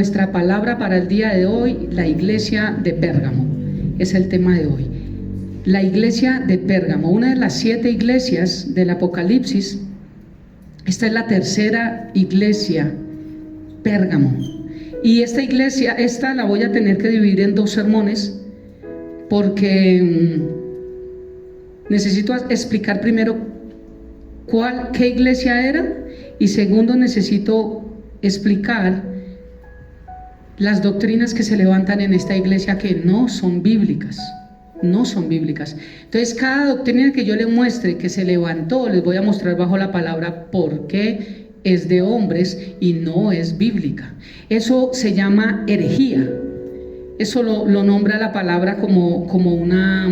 nuestra palabra para el día de hoy, la iglesia de Pérgamo, es el tema de hoy. La iglesia de Pérgamo, una de las 7 iglesias del Apocalipsis. Esta es la tercera iglesia, Pérgamo. Y esta iglesia, la voy a tener que dividir en 2 sermones, porque necesito explicar primero qué iglesia era, y segundo necesito explicar las doctrinas que se levantan en esta iglesia que no son bíblicas. No son bíblicas. Entonces, cada doctrina que yo les muestre que se levantó, les voy a mostrar bajo la palabra por qué es de hombres y no es bíblica. Eso se llama herejía. Eso lo nombra la palabra como una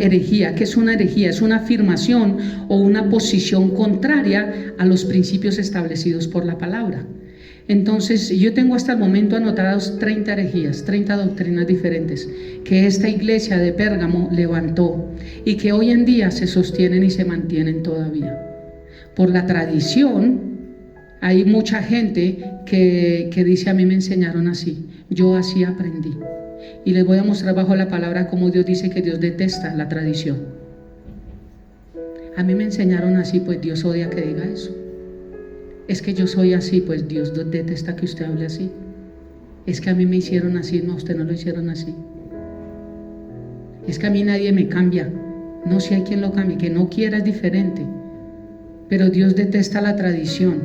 herejía. ¿Qué es una herejía? Es una afirmación o una posición contraria a los principios establecidos por la palabra. Entonces, yo tengo hasta el momento anotados 30 herejías, 30 doctrinas diferentes que esta iglesia de Pérgamo levantó y que hoy en día se sostienen y se mantienen todavía. Por la tradición, hay mucha gente que dice: a mí me enseñaron así, yo así aprendí. Y les voy a mostrar bajo la palabra cómo Dios dice que Dios detesta la tradición. A mí me enseñaron así, pues Dios odia que diga eso. Es que yo soy así, pues Dios detesta que usted hable así. Es que a mí me hicieron así, no, a usted no lo hicieron así. Es que a mí nadie me cambia. No, si hay quien lo cambie, que no quiera es diferente. Pero Dios detesta la tradición,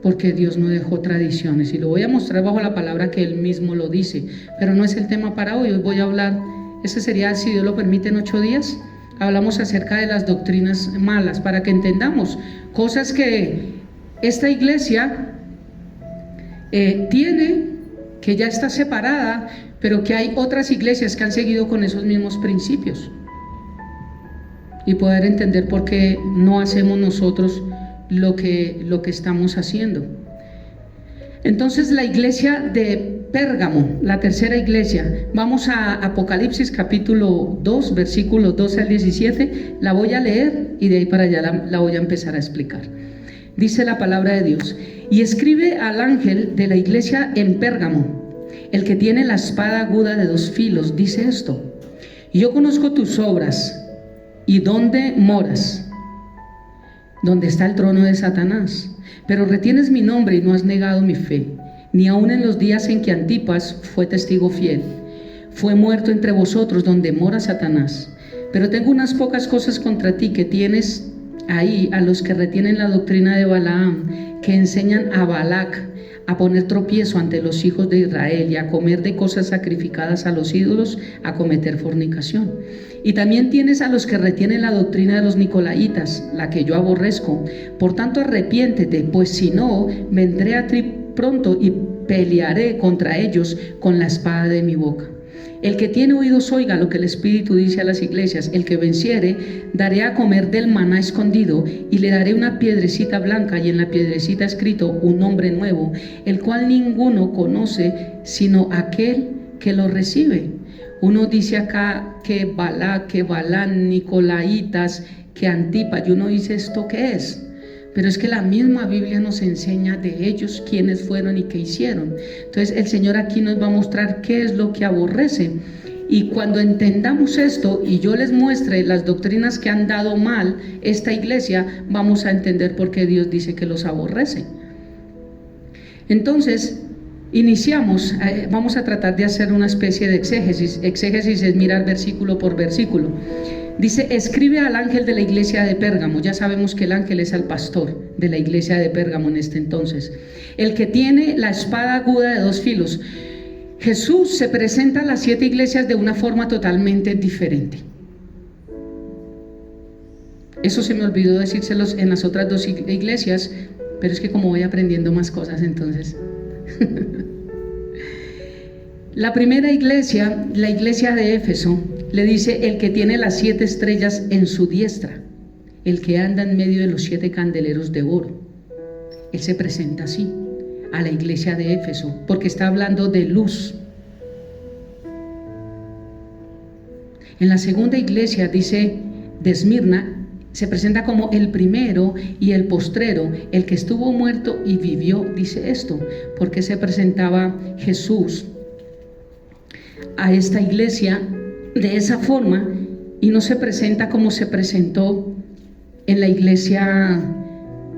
porque Dios no dejó tradiciones. Y lo voy a mostrar bajo la palabra que Él mismo lo dice. Pero no es el tema para hoy. Hoy voy a hablar, ese sería, si Dios lo permite, en 8 días. Hablamos acerca de las doctrinas malas, para que entendamos cosas que esta iglesia tiene, que ya está separada, pero que hay otras iglesias que han seguido con esos mismos principios, y poder entender por qué no hacemos nosotros lo que estamos haciendo. Entonces, la iglesia de Pérgamo, la tercera iglesia, vamos a Apocalipsis capítulo 2, versículos 12 al 17, la voy a leer y de ahí para allá la voy a empezar a explicar. Dice la palabra de Dios: y escribe al ángel de la iglesia en Pérgamo, el que tiene la espada aguda de 2 filos, dice esto: y yo conozco tus obras y dónde moras, donde está el trono de Satanás, pero retienes mi nombre y no has negado mi fe, ni aun en los días en que Antipas fue testigo fiel, fue muerto entre vosotros donde mora Satanás. Pero tengo unas pocas cosas contra ti, que tienes ahí a los que retienen la doctrina de Balaam, que enseñan a Balac a poner tropiezo ante los hijos de Israel y a comer de cosas sacrificadas a los ídolos, a cometer fornicación. Y también tienes a los que retienen la doctrina de los Nicolaitas, la que yo aborrezco. Por tanto, arrepiéntete, pues si no, vendré a ti pronto y pelearé contra ellos con la espada de mi boca. El que tiene oídos oiga lo que el Espíritu dice a las iglesias. El que venciere, daré a comer del maná escondido, y le daré una piedrecita blanca, y en la piedrecita escrito un nombre nuevo, el cual ninguno conoce sino aquel que lo recibe. Uno dice acá que Balac, que Balán, Nicolaitas, que Antipas, y uno dice: ¿esto qué es? Pero es que la misma Biblia nos enseña de ellos quiénes fueron y qué hicieron. Entonces el Señor aquí nos va a mostrar qué es lo que aborrece. Y cuando entendamos esto y yo les muestre las doctrinas que han dado mal esta iglesia, vamos a entender por qué Dios dice que los aborrece. Entonces, iniciamos, vamos a tratar de hacer una especie de exégesis. Exégesis es mirar versículo por versículo. Dice: escribe al ángel de la iglesia de Pérgamo. Ya sabemos que el ángel es el pastor de la iglesia de Pérgamo en este entonces, el que tiene la espada aguda de 2 filos. Jesús se presenta a las 7 iglesias de una forma totalmente diferente. Eso se me olvidó decírselos en las otras 2 iglesias, pero es que como voy aprendiendo más cosas, entonces la primera iglesia, la iglesia de Éfeso, le dice: el que tiene las 7 estrellas en su diestra, el que anda en medio de los 7 candeleros de oro. Él se presenta así a la iglesia de Éfeso, porque está hablando de luz. En la segunda iglesia dice de Esmirna: se presenta como el primero y el postrero, el que estuvo muerto y vivió. Dice esto, porque se presentaba Jesús a esta iglesia de esa forma y no se presenta como se presentó en la iglesia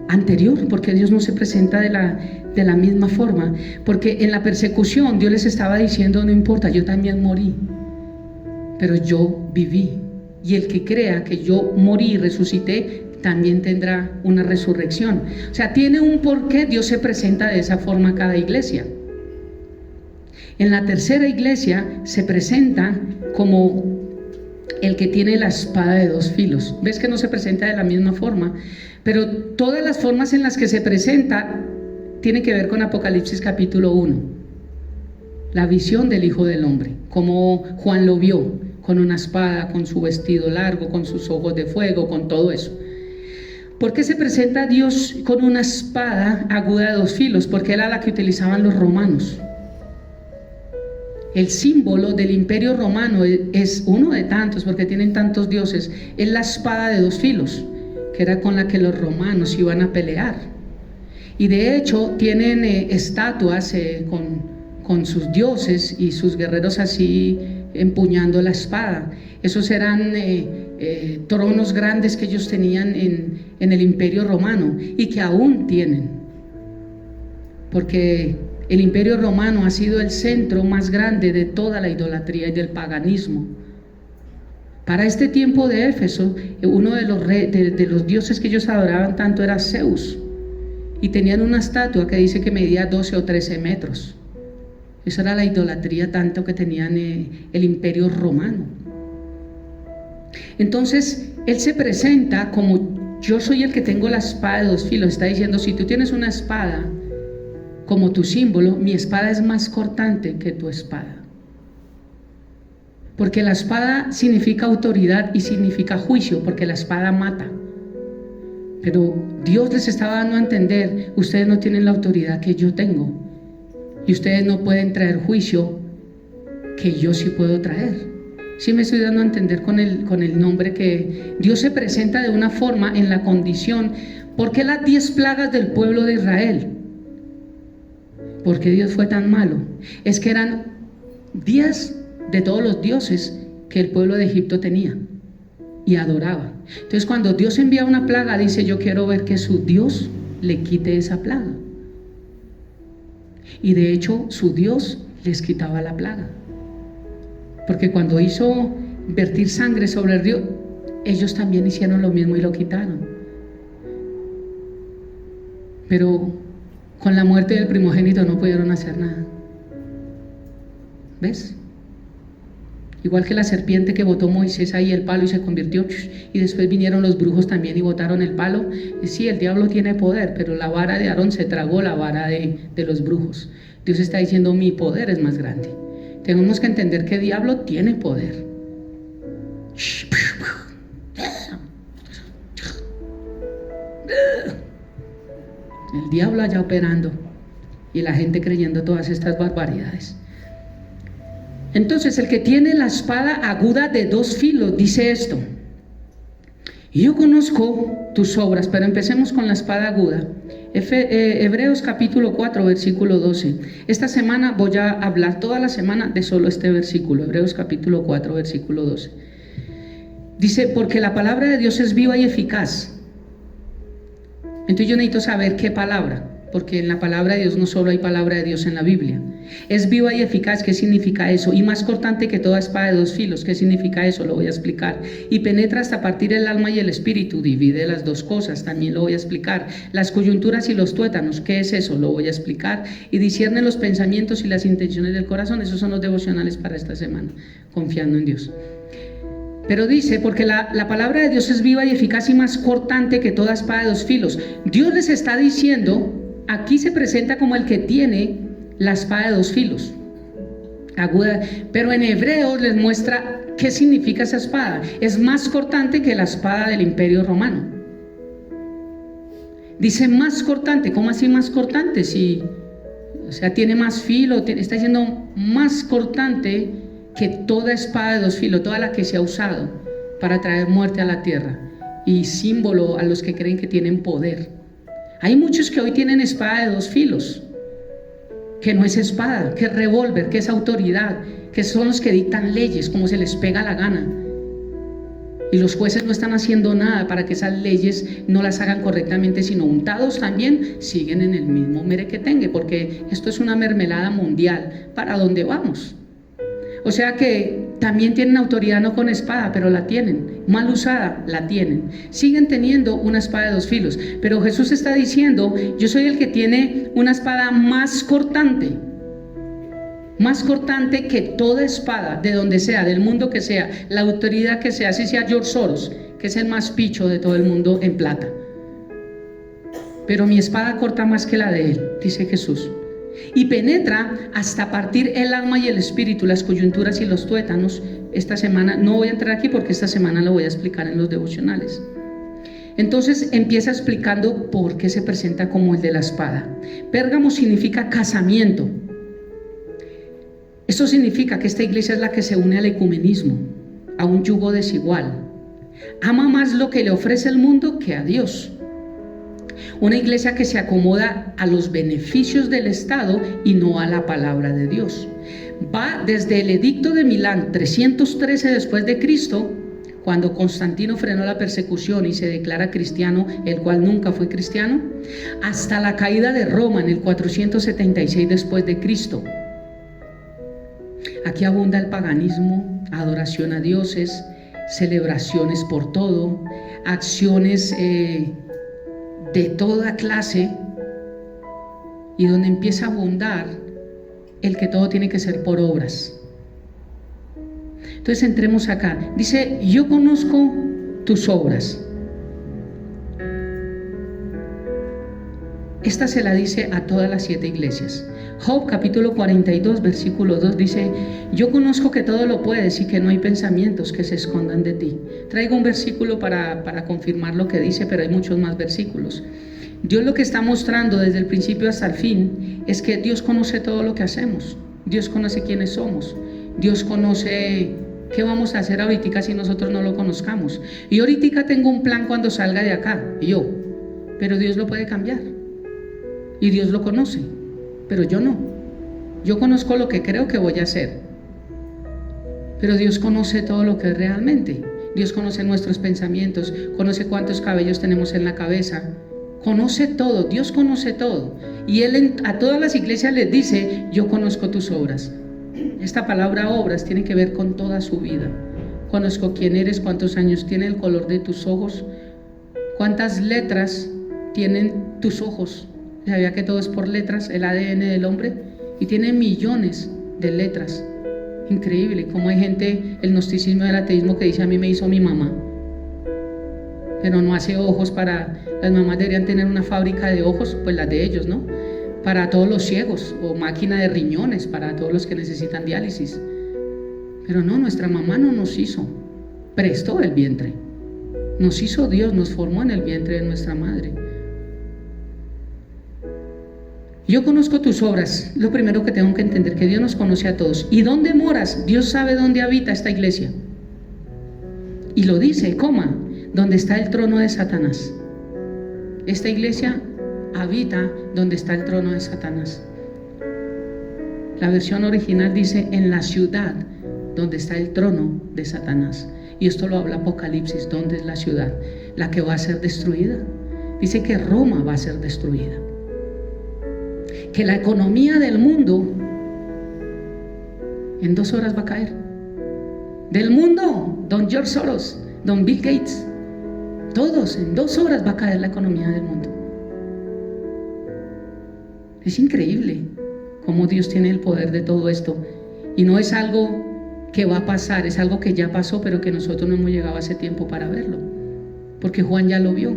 anterior, porque Dios no se presenta de la misma forma, porque en la persecución Dios les estaba diciendo: no importa, yo también morí, pero yo viví, y el que crea que yo morí y resucité también tendrá una resurrección. O sea, tiene un porqué Dios se presenta de esa forma a cada iglesia. En la tercera iglesia se presenta como el que tiene la espada de dos filos. Ves que no se presenta de la misma forma, pero todas las formas en las que se presenta tienen que ver con Apocalipsis capítulo 1, la visión del Hijo del Hombre, como Juan lo vio, con una espada, con su vestido largo, con sus ojos de fuego, con todo eso. ¿Por qué se presenta a Dios con una espada aguda de dos filos? Porque era la que utilizaban los romanos. El símbolo del imperio romano es uno de tantos, porque tienen tantos dioses, es la espada de dos filos, que era con la que los romanos iban a pelear. Y de hecho tienen estatuas con sus dioses y sus guerreros así empuñando la espada. Esos eran tronos grandes que ellos tenían en el imperio romano y que aún tienen, porque el imperio romano ha sido el centro más grande de toda la idolatría y del paganismo. Para este tiempo de Éfeso, uno de los dioses que ellos adoraban tanto era Zeus, y tenían una estatua que dice que medía 12 o 13 metros. Esa era la idolatría tanto que tenían el imperio romano. Entonces Él se presenta como: yo soy el que tengo la espada de dos filos. Está diciendo: si tú tienes una espada como tu símbolo, mi espada es más cortante que tu espada. Porque la espada significa autoridad y significa juicio, porque la espada mata. Pero Dios les estaba dando a entender: ustedes no tienen la autoridad que yo tengo, y ustedes no pueden traer juicio que yo sí puedo traer. Sí me estoy dando a entender con el nombre que Dios se presenta de una forma en la condición. ¿Por qué las 10 plagas del pueblo de Israel? ¿Por qué Dios fue tan malo? Es que eran 10 de todos los dioses que el pueblo de Egipto tenía y adoraba. Entonces, cuando Dios envía una plaga, dice: yo quiero ver que su Dios le quite esa plaga. Y de hecho su Dios les quitaba la plaga, porque cuando hizo vertir sangre sobre el río, ellos también hicieron lo mismo y lo quitaron. Pero con la muerte del primogénito no pudieron hacer nada. ¿Ves? Igual que la serpiente que botó Moisés ahí el palo y se convirtió, y después vinieron los brujos también y botaron el palo. Y sí, el diablo tiene poder, pero la vara de Aarón se tragó la vara de los brujos. Dios está diciendo: mi poder es más grande. Tenemos que entender que el diablo tiene poder. El diablo allá operando y la gente creyendo todas estas barbaridades. Entonces, el que tiene la espada aguda de dos filos dice esto: y yo conozco tus obras. Pero empecemos con la espada aguda. Hebreos capítulo 4 versículo 12. Esta semana voy a hablar toda la semana de solo este versículo. Hebreos capítulo 4 versículo 12. Dice: porque la palabra de Dios es viva y eficaz. Entonces yo necesito saber qué palabra, porque en la palabra de Dios no solo hay palabra de Dios en la Biblia. Es viva y eficaz. ¿Qué significa eso? Y más cortante que toda espada de dos filos. ¿Qué significa eso? Lo voy a explicar. Y penetra hasta partir el alma y el espíritu. Divide las dos cosas. También lo voy a explicar. Las coyunturas y los tuétanos. ¿Qué es eso? Lo voy a explicar. Y discierne los pensamientos y las intenciones del corazón. Esos son los devocionales para esta semana, confiando en Dios. Pero dice: porque la palabra de Dios es viva y eficaz y más cortante que toda espada de dos filos. Dios les está diciendo, aquí se presenta como el que tiene la espada de dos filos, aguda, pero en Hebreos les muestra qué significa esa espada. Es más cortante que la espada del imperio romano. Dice más cortante. ¿Cómo así más cortante? Si, o sea, tiene más filo, está diciendo más cortante que toda espada de dos filos, toda la que se ha usado para traer muerte a la tierra y símbolo a los que creen que tienen poder. Hay muchos que hoy tienen espada de dos filos, que no es espada, que es revólver, que es autoridad, que son los que dictan leyes como se les pega la gana. Y los jueces no están haciendo nada para que esas leyes no las hagan correctamente, sino untados también siguen en el mismo merequetengue, porque esto es una mermelada mundial para donde vamos. O sea que también tienen autoridad, no con espada, pero la tienen, mal usada, la tienen. Siguen teniendo una espada de dos filos, pero Jesús está diciendo: yo soy el que tiene una espada más cortante que toda espada, de donde sea, del mundo que sea, la autoridad que sea, si sea George Soros, que es el más picho de todo el mundo en plata. Pero mi espada corta más que la de él, dice Jesús, y penetra hasta partir el alma y el espíritu, las coyunturas y los tuétanos. Esta semana, no voy a entrar aquí porque esta semana lo voy a explicar en los devocionales. Entonces empieza explicando por qué se presenta como el de la espada. Pérgamo significa casamiento. Esto significa que esta iglesia es la que se une al ecumenismo, a un yugo desigual. Ama más lo que le ofrece el mundo que a Dios. Una iglesia que se acomoda a los beneficios del Estado y no a la palabra de Dios. Va desde el edicto de Milán 313 después de Cristo, cuando Constantino frenó la persecución y se declara cristiano, el cual nunca fue cristiano, hasta la caída de Roma en el 476 después de Cristo. Aquí abunda el paganismo, adoración a dioses, celebraciones por todo, acciones de toda clase, y donde empieza a abundar el que todo tiene que ser por obras. Entonces entremos acá. Dice: yo conozco tus obras. Esta se la dice a todas las 7 iglesias. Job capítulo 42 versículo 2 dice: yo conozco que todo lo puedes y que no hay pensamientos que se escondan de ti. Traigo un versículo para confirmar lo que dice, pero hay muchos más versículos. Dios lo que está mostrando desde el principio hasta el fin es que Dios conoce todo lo que hacemos. Dios conoce quiénes somos. Dios conoce qué vamos a hacer ahorita si nosotros no lo conozcamos. Y ahorita tengo un plan cuando salga de acá, pero Dios lo puede cambiar. Y Dios lo conoce, pero yo no. Yo conozco lo que creo que voy a hacer, pero Dios conoce todo lo que es realmente. Dios conoce nuestros pensamientos, conoce cuántos cabellos tenemos en la cabeza, conoce todo. Dios conoce todo, y Él a todas las iglesias les dice: yo conozco tus obras. Esta palabra obras tiene que ver con toda su vida. Conozco quién eres, cuántos años tiene, el color de tus ojos, cuántas letras tienen tus ojos. ¿Sabía que todo es por letras, el ADN del hombre? Y tiene millones de letras. Increíble cómo hay gente, el gnosticismo y el ateísmo, que dice: a mí me hizo mi mamá, pero no hace ojos para... Las mamás deberían tener una fábrica de ojos, pues las de ellos, ¿no? Para todos los ciegos, o máquina de riñones para todos los que necesitan diálisis. Pero no, nuestra mamá no nos hizo, prestó el vientre. Nos hizo Dios, nos formó en el vientre de nuestra madre. Yo conozco tus obras. Lo primero que tengo que entender, que Dios nos conoce a todos. ¿Y dónde moras? Dios sabe dónde habita esta iglesia. Y lo dice, donde está el trono de Satanás. Esta iglesia habita donde está el trono de Satanás. La versión original dice: en la ciudad donde está el trono de Satanás. Y esto lo habla Apocalipsis. ¿Dónde es la ciudad? La que va a ser destruida. Dice que Roma va a ser destruida. Que la economía del mundo en 2 horas va a caer. Del mundo, don George Soros, don Bill Gates, todos, en 2 horas va a caer la economía del mundo. Es increíble cómo Dios tiene el poder de todo esto. Y no es algo que va a pasar, es algo que ya pasó, pero que nosotros no hemos llegado hace tiempo para verlo, porque Juan ya lo vio.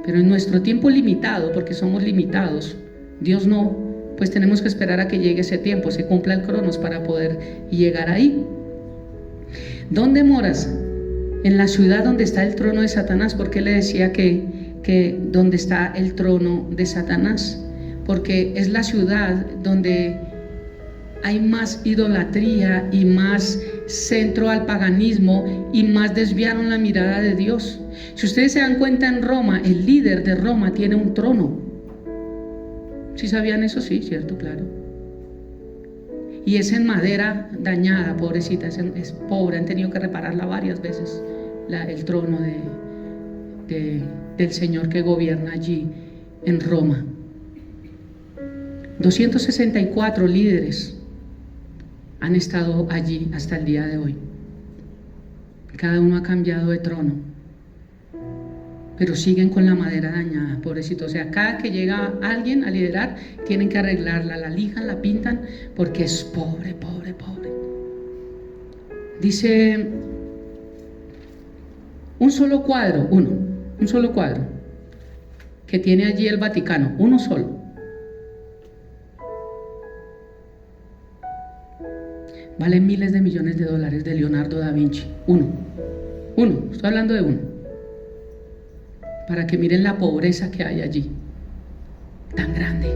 Pero en nuestro tiempo limitado, porque somos limitados, Dios no, pues tenemos que esperar a que llegue ese tiempo, se cumpla el cronos para poder llegar ahí. ¿Dónde moras? En la ciudad donde está el trono de Satanás. ¿Por qué le decía que donde está el trono de Satanás? Porque es la ciudad donde hay más idolatría y más centro al paganismo y más desviaron la mirada de Dios. Si ustedes se dan cuenta, en Roma, el líder de Roma tiene un trono. ¿Sí sabían eso? Sí, cierto, claro. Y es en madera dañada, pobrecita, es pobre, han tenido que repararla varias veces, el trono del Señor que gobierna allí en Roma. 264 líderes han estado allí hasta el día de hoy. Cada uno ha cambiado de trono, pero siguen con la madera dañada, pobrecito. O sea, cada que llega alguien a liderar, tienen que arreglarla, la lijan, la pintan, porque es pobre, pobre, pobre. Dice, un solo cuadro que tiene allí el Vaticano, uno solo, vale miles de millones de dólares, de Leonardo da Vinci. Uno, estoy hablando de uno, para que miren la pobreza que hay allí, tan grande.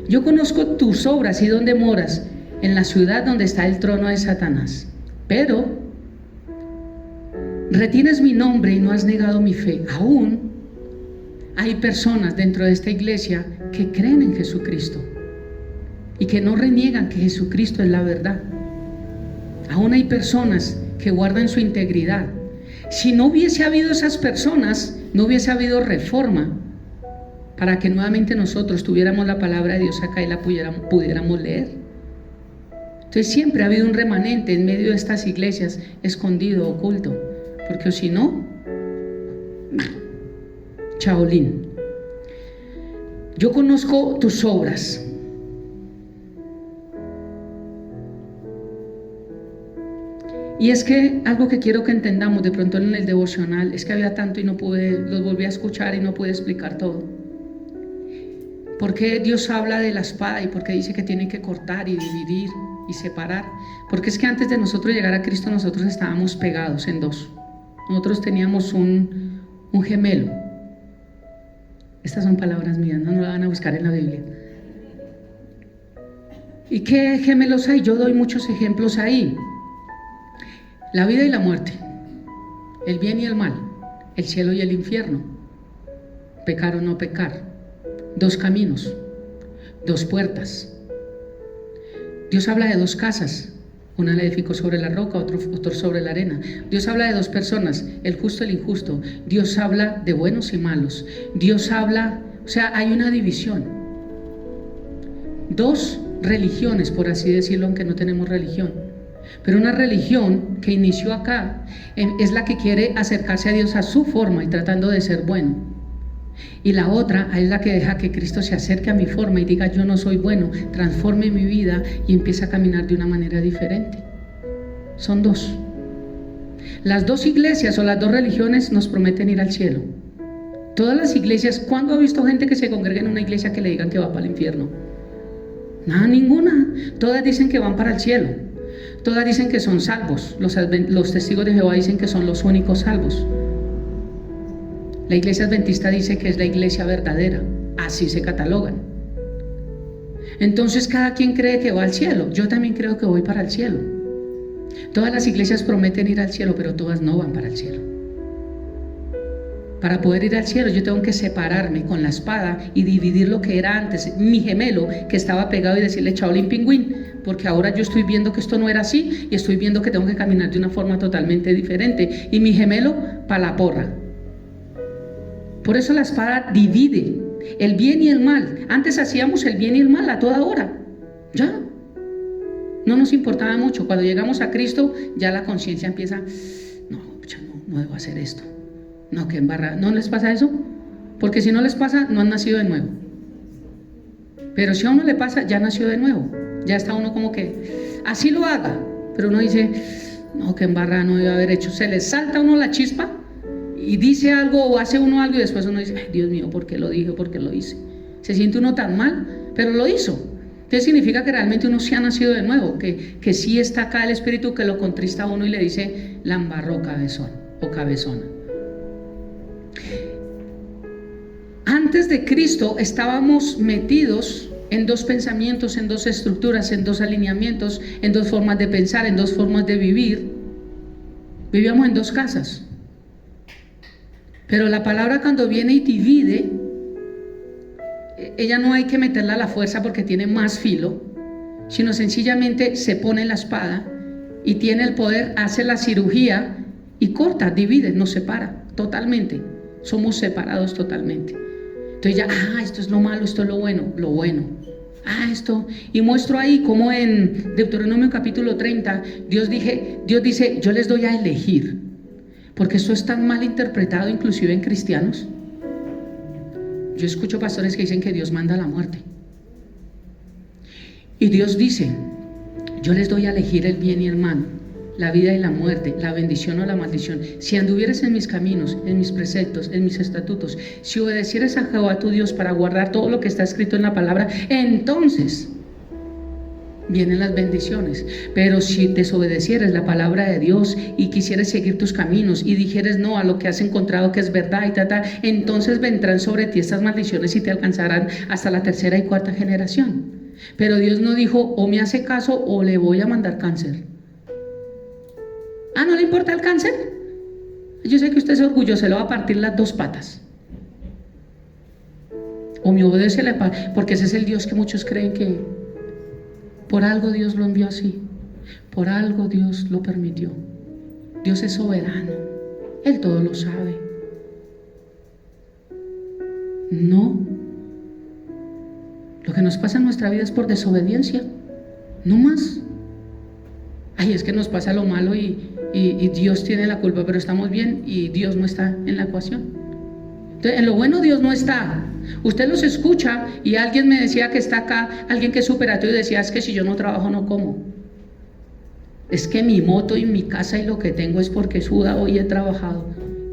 Yo conozco tus obras y donde moras, en la ciudad donde está el trono de Satanás, pero retienes mi nombre y no has negado mi fe. Aún hay personas dentro de esta iglesia que creen en Jesucristo y que no reniegan que Jesucristo es la verdad. Aún hay personas que guardan su integridad. Si no hubiese habido esas personas, no hubiese habido reforma para que nuevamente nosotros tuviéramos la palabra de Dios acá y la pudiéramos leer. Entonces siempre ha habido un remanente en medio de estas iglesias, escondido, oculto, porque si no, chaolín. Yo conozco tus obras. Y es que algo que quiero que entendamos de pronto en el devocional es que había tanto y no pude, los volví a escuchar y no pude explicar todo. ¿Por qué Dios habla de la espada y por qué dice que tiene que cortar y dividir y separar? Porque es que antes de nosotros llegar a Cristo, nosotros estábamos pegados en dos. Nosotros teníamos un gemelo. Estas son palabras mías, no la van a buscar en la Biblia. ¿Y qué gemelos hay? Yo doy muchos ejemplos ahí. La vida y la muerte, el bien y el mal, el cielo y el infierno, pecar o no pecar, dos caminos, dos puertas. Dios habla de dos casas, una la edificó sobre la roca, otro sobre la arena. Dios habla de dos personas, el justo y el injusto. Dios habla de buenos y malos. Dios habla, o sea, hay una división. Dos religiones, por así decirlo, aunque no tenemos religión. Pero una religión que inició acá es la que quiere acercarse a Dios a su forma y tratando de ser bueno. Y la otra es la que deja que Cristo se acerque a mi forma y diga: yo no soy bueno, transforme mi vida y empiece a caminar de una manera diferente. Son dos. Las dos iglesias o las dos religiones nos prometen ir al cielo. Todas las iglesias, ¿cuándo ha visto gente que se congrega en una iglesia que le digan que va para el infierno? Nada, ninguna. Todas dicen que van para el cielo. Todas dicen que son salvos. Los testigos de Jehová dicen que son los únicos salvos. La iglesia adventista dice que es la iglesia verdadera. Así se catalogan. Entonces cada quien cree que va al cielo. Yo también creo que voy para el cielo. Todas las iglesias prometen ir al cielo, pero todas no van para el cielo. Para poder ir al cielo yo tengo que separarme con la espada y dividir lo que era antes mi gemelo que estaba pegado y decirle: chaolín pingüín, porque ahora yo estoy viendo que esto no era así y estoy viendo que tengo que caminar de una forma totalmente diferente, y mi gemelo para la porra. Por eso la espada divide el bien y el mal. Antes hacíamos el bien y el mal a toda hora, ya no nos importaba mucho. Cuando llegamos a Cristo ya la conciencia empieza: no debo hacer esto. No, que embarra. ¿No les pasa eso? Porque si no les pasa, no han nacido de nuevo. Pero si a uno le pasa, ya nació de nuevo. Ya está uno como que así lo haga, pero uno dice: no, que embarra, no debe haber hecho. Se le salta a uno la chispa y dice algo o hace uno algo y después uno dice: ay, Dios mío, ¿por qué lo dije? ¿Por qué lo hice? Se siente uno tan mal, pero lo hizo. Entonces significa que realmente uno sí ha nacido de nuevo, que sí está acá el espíritu que lo contrista a uno y le dice: la embarró, cabezón o cabezona. Antes de Cristo estábamos metidos en dos pensamientos, en dos estructuras, en dos alineamientos, en dos formas de pensar, en dos formas de vivir. Vivíamos en dos casas. Pero la palabra cuando viene y divide, ella no hay que meterla a la fuerza porque tiene más filo, sino sencillamente se pone la espada y tiene el poder, hace la cirugía y corta, divide, nos separa totalmente. Somos separados totalmente. Entonces ya, esto es lo malo, esto es lo bueno, esto. Y muestro ahí como en Deuteronomio capítulo 30, Dios dice, yo les doy a elegir, porque esto es tan mal interpretado inclusive en cristianos. Yo escucho pastores que dicen que Dios manda la muerte. Y Dios dice, yo les doy a elegir el bien y el mal, la vida y la muerte, la bendición o la maldición. Si anduvieres en mis caminos, en mis preceptos, en mis estatutos, si obedecieres a Jehová tu Dios para guardar todo lo que está escrito en la palabra, entonces vienen las bendiciones. Pero si desobedecieres la palabra de Dios y quisieres seguir tus caminos y dijeres no a lo que has encontrado que es verdad y entonces vendrán sobre ti estas maldiciones y te alcanzarán hasta la tercera y cuarta generación. Pero Dios no dijo, o me hace caso o le voy a mandar cáncer. ¿No le importa el cáncer? Yo sé que usted es orgulloso, se le va a partir las dos patas. O me obedece, porque ese es el Dios que muchos creen que por algo Dios lo envió así, por algo Dios lo permitió. Dios es soberano, Él todo lo sabe. No, lo que nos pasa en nuestra vida es por desobediencia, no más. Es que nos pasa lo malo y Dios tiene la culpa, pero estamos bien y Dios no está en la ecuación. Entonces, en lo bueno Dios no está. Usted los escucha y alguien me decía que está acá, alguien que es superateo y decía, es que si yo no trabajo no como. Es que mi moto y mi casa y lo que tengo es porque he sudado y he trabajado.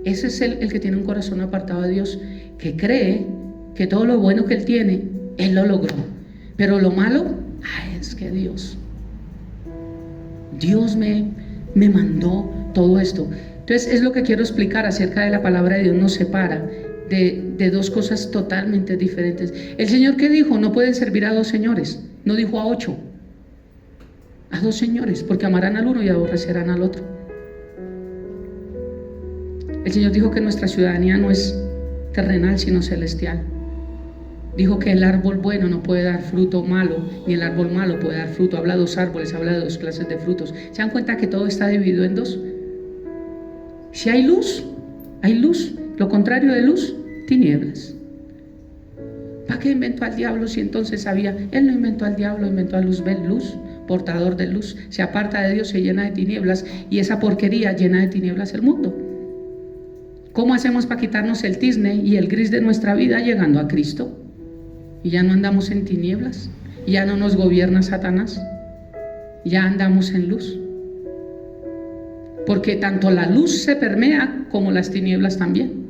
Ese es el que tiene un corazón apartado de Dios, que cree que todo lo bueno que él tiene, él lo logró. Pero lo malo, es que Dios me mandó todo esto. Entonces es lo que quiero explicar acerca de la palabra de Dios. Nos separa de dos cosas totalmente diferentes. El Señor, ¿qué dijo? No pueden servir a dos señores. No dijo a 8, a 2 señores, porque amarán al uno y aborrecerán al otro. El Señor dijo que nuestra ciudadanía no es terrenal sino celestial. Dijo que el árbol bueno no puede dar fruto malo, ni el árbol malo puede dar fruto. Habla de 2 árboles, habla de 2 clases de frutos. ¿Se dan cuenta que todo está dividido en 2? Si hay luz, hay luz. Lo contrario de luz, tinieblas. ¿Para qué inventó al diablo si entonces sabía? Él no inventó al diablo, inventó a Luzbel, luz, portador de luz. Se aparta de Dios, se llena de tinieblas, y esa porquería llena de tinieblas el mundo. ¿Cómo hacemos para quitarnos el tizne y el gris de nuestra vida? Llegando a Cristo. Y ya no andamos en tinieblas, ya no nos gobierna Satanás, ya andamos en luz. Porque tanto la luz se permea como las tinieblas también.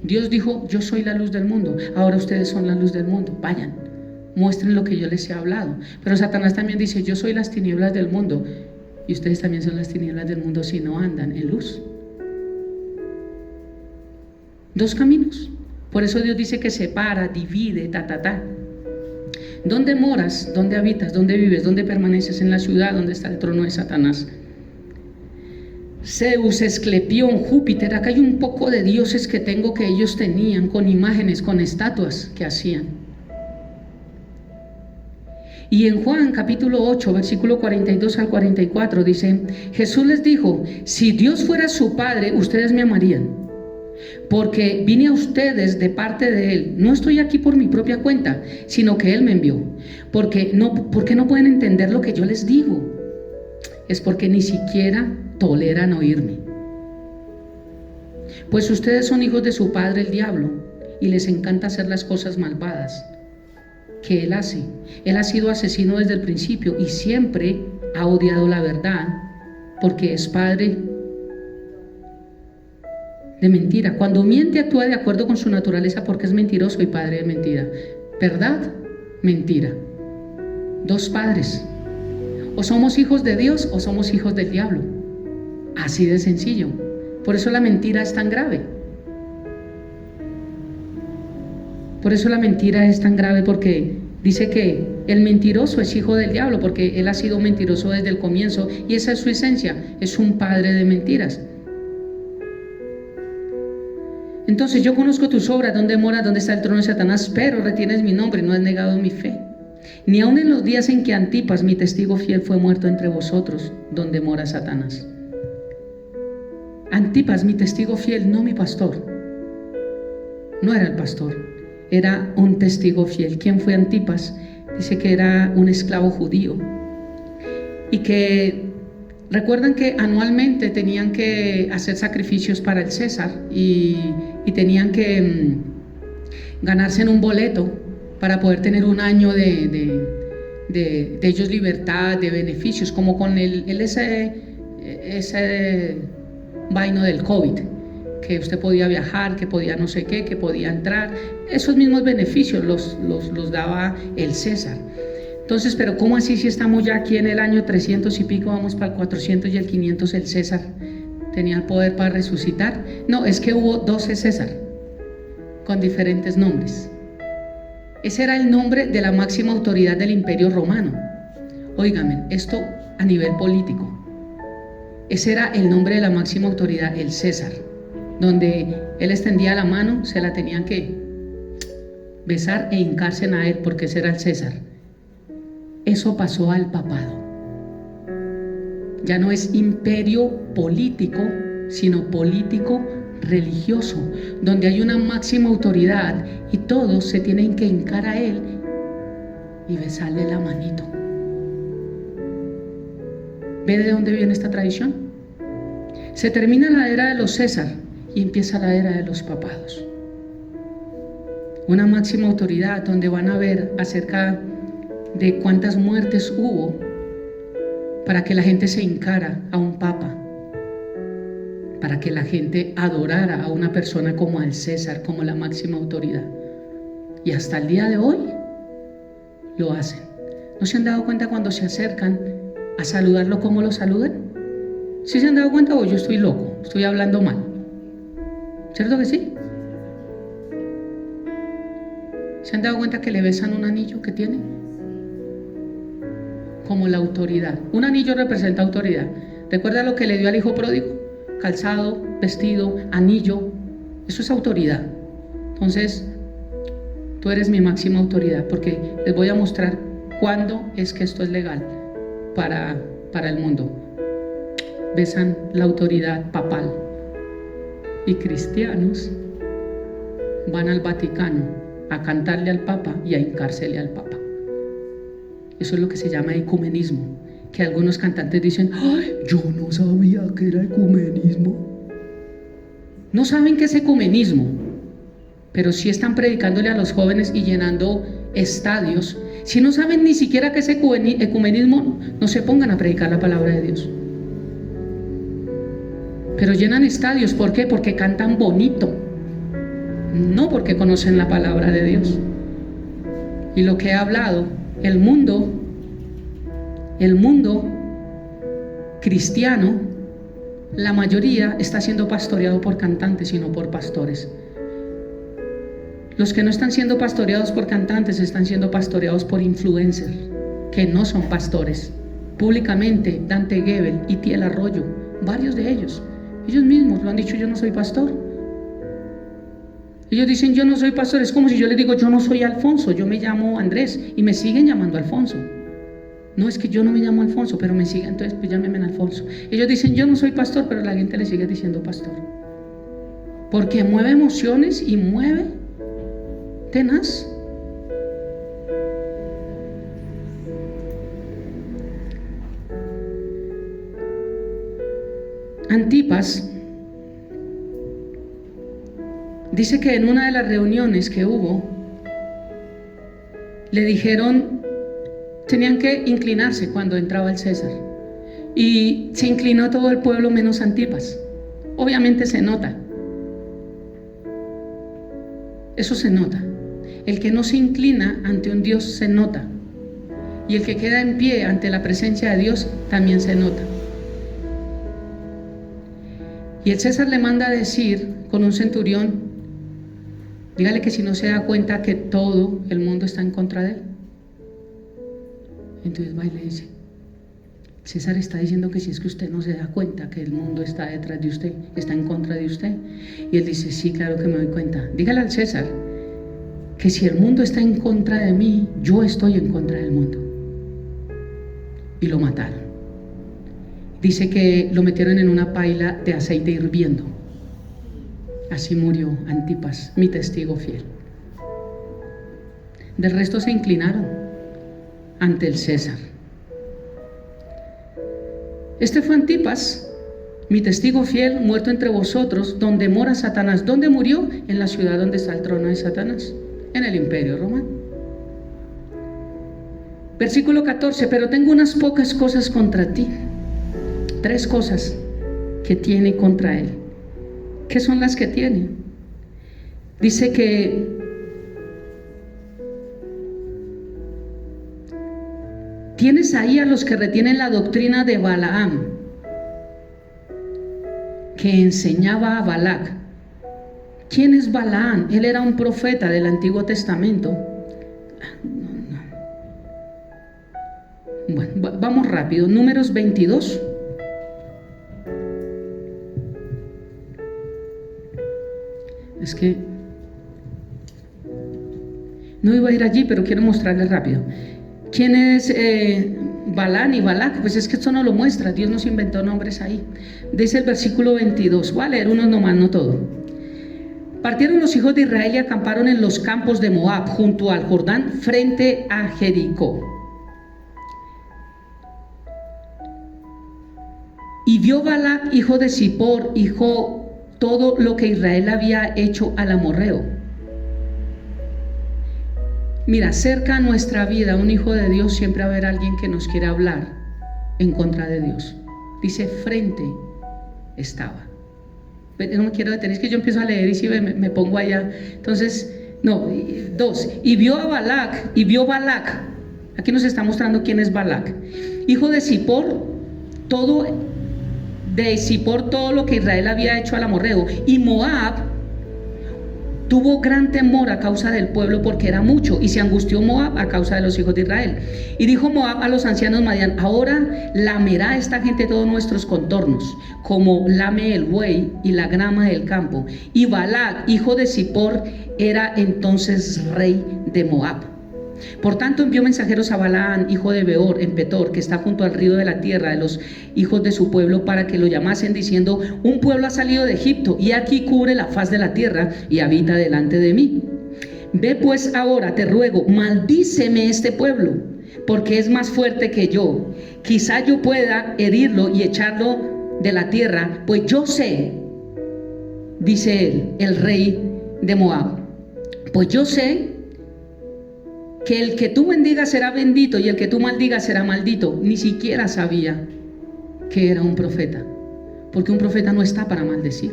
Dios dijo, yo soy la luz del mundo, ahora ustedes son la luz del mundo, vayan, muestren lo que yo les he hablado. Pero Satanás también dice, yo soy las tinieblas del mundo, y ustedes también son las tinieblas del mundo si no andan en luz. 2 caminos. Por eso Dios dice que separa, divide, ¿Dónde moras? ¿Dónde habitas? ¿Dónde vives? ¿Dónde permaneces? En la ciudad donde está el trono de Satanás. Zeus, Esclepión, Júpiter. Acá hay un poco de dioses que tengo que ellos tenían, con imágenes, con estatuas que hacían. Y en Juan capítulo 8, versículo 42 al 44 dice, Jesús les dijo, si Dios fuera su Padre, ustedes me amarían, porque vine a ustedes de parte de Él. No estoy aquí por mi propia cuenta, sino que Él me envió. Porque no pueden entender lo que yo les digo. Es porque ni siquiera toleran oírme. Pues ustedes son hijos de su padre el diablo, y les encanta hacer las cosas malvadas que él hace. Él ha sido asesino desde el principio y siempre ha odiado la verdad, porque es padre de mentira. Cuando miente, actúa de acuerdo con su naturaleza, porque es mentiroso y padre de mentira. Verdad, mentira. 2 padres. O somos hijos de Dios o somos hijos del diablo. Así de sencillo. Por eso la mentira es tan grave. Por eso la mentira es tan grave, porque Dice que el mentiroso es hijo del diablo porque él ha sido mentiroso desde el comienzo y esa es su esencia, es un padre de mentiras. Entonces yo conozco tus obras, dónde moras, dónde está el trono de Satanás, pero retienes mi nombre, no has negado mi fe. Ni aun en los días en que Antipas, mi testigo fiel, fue muerto entre vosotros, donde mora Satanás. Antipas, mi testigo fiel, no mi pastor. No era el pastor, era un testigo fiel. ¿Quién fue Antipas? Dice que era un esclavo judío y que recuerdan que anualmente tenían que hacer sacrificios para el César y tenían que ganarse en un boleto para poder tener un año de ellos libertad, de beneficios, como con ese vaino del COVID, que usted podía viajar, que podía no sé qué, que podía entrar. Esos mismos beneficios los daba el César. Entonces, pero ¿cómo así si estamos ya aquí en el año 300 y pico, vamos para el 400 y el 500 el César tenía el poder para resucitar? No, es que hubo 12 César con diferentes nombres. Ese era el nombre de la máxima autoridad del Imperio Romano. Óigame, esto a nivel político. Ese era el nombre de la máxima autoridad, el César, donde él extendía la mano, se la tenían que besar e hincarse a él, porque ese era el César. Eso pasó al papado. Ya no es imperio político, sino político religioso, donde hay una máxima autoridad y todos se tienen que hincar a él y besarle la manito. ¿Ve de dónde viene esta tradición? Se termina la era de los César y empieza la era de los papados. Una máxima autoridad donde van a ver acerca de cuántas muertes hubo para que la gente se hincara a un papa, para que la gente adorara a una persona como al César, como la máxima autoridad. Y hasta el día de hoy lo hacen. ¿No se han dado cuenta cuando se acercan a saludarlo cómo lo saludan? ¿Sí se han dado cuenta o yo estoy loco, estoy hablando mal? ¿Cierto que sí? ¿Se han dado cuenta que le besan un anillo que tiene? Como la autoridad. Un anillo representa autoridad. ¿Recuerda lo que le dio al hijo pródigo? Calzado, vestido, anillo. Eso es autoridad. Entonces, tú eres mi máxima autoridad, porque les voy a mostrar cuándo es que esto es legal para el mundo. Besan la autoridad papal. Y cristianos van al Vaticano a cantarle al Papa y a hincársele al Papa. Eso es lo que se llama ecumenismo, que algunos cantantes dicen: ¡ay, yo no sabía que era ecumenismo! No saben qué es ecumenismo, pero sí están predicándole a los jóvenes y llenando estadios. Si no saben ni siquiera qué es ecumenismo, no se pongan a predicar la palabra de Dios. Pero llenan estadios, ¿por qué? Porque cantan bonito, no porque conocen la palabra de Dios. Y lo que he hablado, el mundo cristiano, la mayoría está siendo pastoreado por cantantes y no por pastores. Los que no están siendo pastoreados por cantantes están siendo pastoreados por influencers, que no son pastores. Públicamente, Dante Gebel y Tiel Arroyo, varios de ellos mismos lo han dicho: yo no soy pastor. Ellos dicen: yo no soy pastor. Es como si yo les digo: yo no soy Alfonso, yo me llamo Andrés, y me siguen llamando Alfonso. No, es que yo no me llamo Alfonso, pero me siguen, entonces pues llámenme Alfonso. Ellos dicen: yo no soy pastor, pero la gente le sigue diciendo pastor, porque mueve emociones y mueve tenaz. Antipas dice que en una de las reuniones que hubo, le dijeron, tenían que inclinarse cuando entraba el César, y se inclinó todo el pueblo menos Antipas. Obviamente se nota, eso se nota. El que no se inclina ante un Dios se nota, y el que queda en pie ante la presencia de Dios también se nota. Y el César le manda a decir con un centurión: dígale que si no se da cuenta que todo el mundo está en contra de él, Entonces va y le dice: César está diciendo que si es que usted no se da cuenta que el mundo está detrás de usted, está en contra de usted. Y él dice: sí, claro que me doy cuenta. Dígale al César que si el mundo está en contra de mí, yo estoy en contra del mundo. Y lo mataron. Dice que lo metieron en una paila de aceite hirviendo. Así murió Antipas, mi testigo fiel. Del resto se inclinaron ante el César. Este fue Antipas, mi testigo fiel, muerto entre vosotros, donde mora Satanás. ¿Dónde murió? En la ciudad donde está el trono de Satanás, en el Imperio Romano. Versículo 14: pero tengo unas pocas cosas contra ti. 3 cosas que tiene contra él. ¿Qué son las que tiene? Dice que tienes ahí a los que retienen la doctrina de Balaam, que enseñaba a Balac. ¿Quién es Balaam? Él era un profeta del Antiguo Testamento. Bueno, vamos rápido. Números 22. Es que no iba a ir allí, pero quiero mostrarles rápido. ¿Quién es Balaam y Balac? Pues es que esto no lo muestra. Dios nos inventó nombres ahí. Dice el versículo 22. Voy a leer unos nomás, no todo. Partieron los hijos de Israel y acamparon en los campos de Moab, junto al Jordán, frente a Jericó. Y vio Balac, hijo de Zippor, todo lo que Israel había hecho al amorreo. Mira, cerca a nuestra vida, un hijo de Dios, siempre va a haber alguien que nos quiere hablar en contra de Dios. Dice: frente estaba. No me quiero detener, es que yo empiezo a leer y si me pongo allá. Entonces, no, 2. Y vio a Balac, y vio Balac. Aquí nos está mostrando quién es Balac. Hijo de Zippor, todo lo que Israel había hecho al amorreo. Y Moab tuvo gran temor a causa del pueblo, porque era mucho, y se angustió Moab a causa de los hijos de Israel. Y dijo Moab a los ancianos Madián: ahora lamerá esta gente todos nuestros contornos, como lame el buey y la grama del campo. Y Balac, hijo de Zippor, era entonces rey de Moab. Por tanto envió mensajeros a Balaam, hijo de Beor, en Petor, que está junto al río de la tierra de los hijos de su pueblo, para que lo llamasen, diciendo: un pueblo ha salido de Egipto, y aquí cubre la faz de la tierra, y habita delante de mí. Ve pues ahora, te ruego, maldíceme este pueblo, porque es más fuerte que yo. Quizá yo pueda herirlo y echarlo de la tierra, pues yo sé, dice él, el rey de Moab, pues yo sé que el que tú bendigas será bendito y el que tú maldigas será maldito. Ni siquiera sabía que era un profeta, porque un profeta no está para maldecir.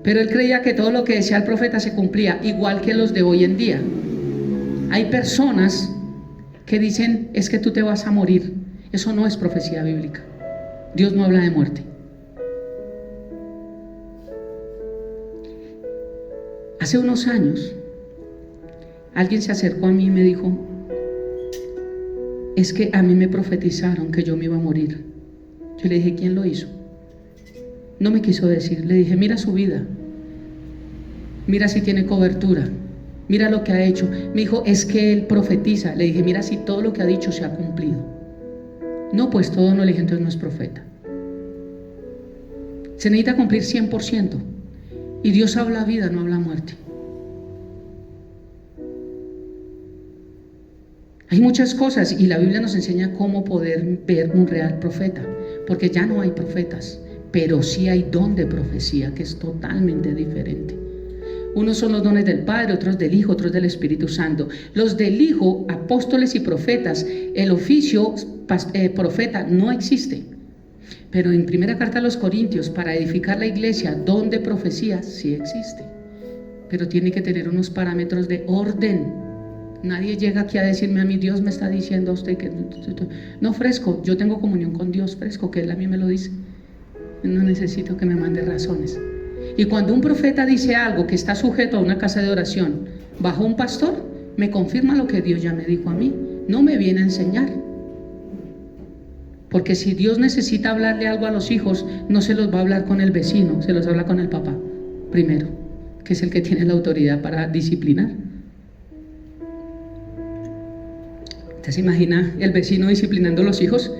Pero él creía que todo lo que decía el profeta se cumplía, igual que los de hoy en día. Hay personas que dicen: es que tú te vas a morir. Eso no es profecía bíblica. Dios no habla de muerte. Hace unos años alguien se acercó a mí y me dijo: es que a mí me profetizaron que yo me iba a morir. Yo le dije: ¿quién lo hizo? No me quiso decir. Le dije: mira su vida, mira si tiene cobertura, mira lo que ha hecho. Me dijo: es que él profetiza. Le dije: mira si todo lo que ha dicho se ha cumplido. No, pues todo no. Le dije: entonces no es profeta. Se necesita cumplir 100%. Y Dios habla vida, no habla muerte. Hay muchas cosas y la Biblia nos enseña cómo poder ver un real profeta, porque ya no hay profetas, pero sí hay don de profecía, que es totalmente diferente. Unos son los dones del Padre, otros del Hijo, otros del Espíritu Santo. Los del Hijo, apóstoles y profetas, el oficio profeta no existe. Pero en primera carta a los Corintios, para edificar la iglesia, don de profecía sí existe, pero tiene que tener unos parámetros de orden. Nadie llega aquí a decirme a mí: Dios me está diciendo a usted que no, fresco, yo tengo comunión con Dios, fresco, que Él a mí me lo dice. No necesito que me mande razones. Y cuando un profeta dice algo que está sujeto a una casa de oración bajo un pastor, me confirma lo que Dios ya me dijo a mí. no me viene a enseñar. Porque si Dios necesita hablarle algo a los hijos, no se los va a hablar con el vecino, se los habla con el papá primero, que es el que tiene la autoridad para disciplinar. ¿Usted se imagina el vecino disciplinando a los hijos?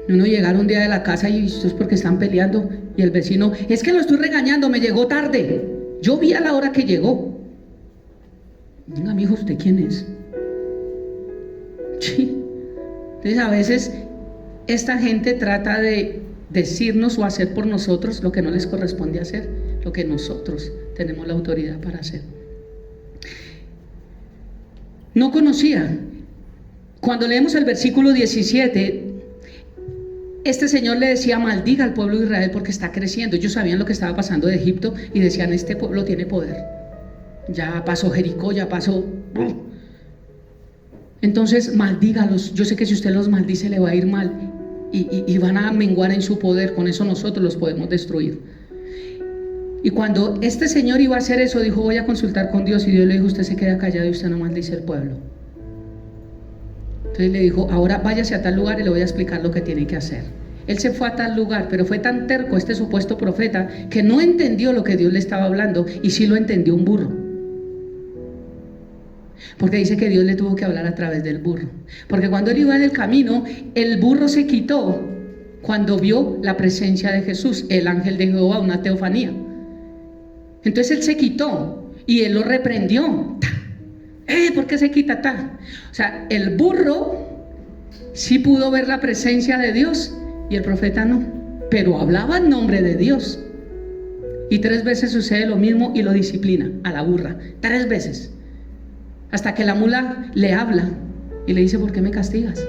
Uno llegar un día de la casa y esto es porque están peleando, y el vecino, es que lo estoy regañando, me llegó tarde, yo vi a la hora que llegó. Venga, mijo, ¿usted quién es? Sí. Entonces a veces esta gente trata de decirnos o hacer por nosotros lo que no les corresponde hacer, lo que nosotros tenemos la autoridad para hacer. No conocía. Cuando leemos el versículo 17, este Señor le decía: maldiga al pueblo de Israel porque está creciendo. Ellos sabían lo que estaba pasando de Egipto y decían: este pueblo tiene poder. Ya pasó Jericó, ya pasó. Entonces maldígalos. Yo sé que si usted los maldice le va a ir mal y van a menguar en su poder. Con eso nosotros los podemos destruir. Y cuando este Señor iba a hacer eso, dijo: voy a consultar con Dios. Y Dios le dijo: usted se queda callado y usted no maldice al pueblo. Entonces le dijo: ahora váyase a tal lugar y le voy a explicar lo que tiene que hacer. Él se fue a tal lugar, pero fue tan terco este supuesto profeta que no entendió lo que Dios le estaba hablando, y sí lo entendió un burro. Porque dice que Dios le tuvo que hablar a través del burro. Porque cuando él iba en el camino, el burro se quitó cuando vio la presencia de Jesús, el ángel de Jehová, una teofanía. Entonces él se quitó y él lo reprendió. ¿Por qué se quita tal? O sea, el burro sí pudo ver la presencia de Dios y el profeta no, pero hablaba en nombre de Dios. Y 3 veces sucede lo mismo y lo disciplina a la burra, 3 veces. Hasta que la mula le habla y le dice: ¿por qué me castigas?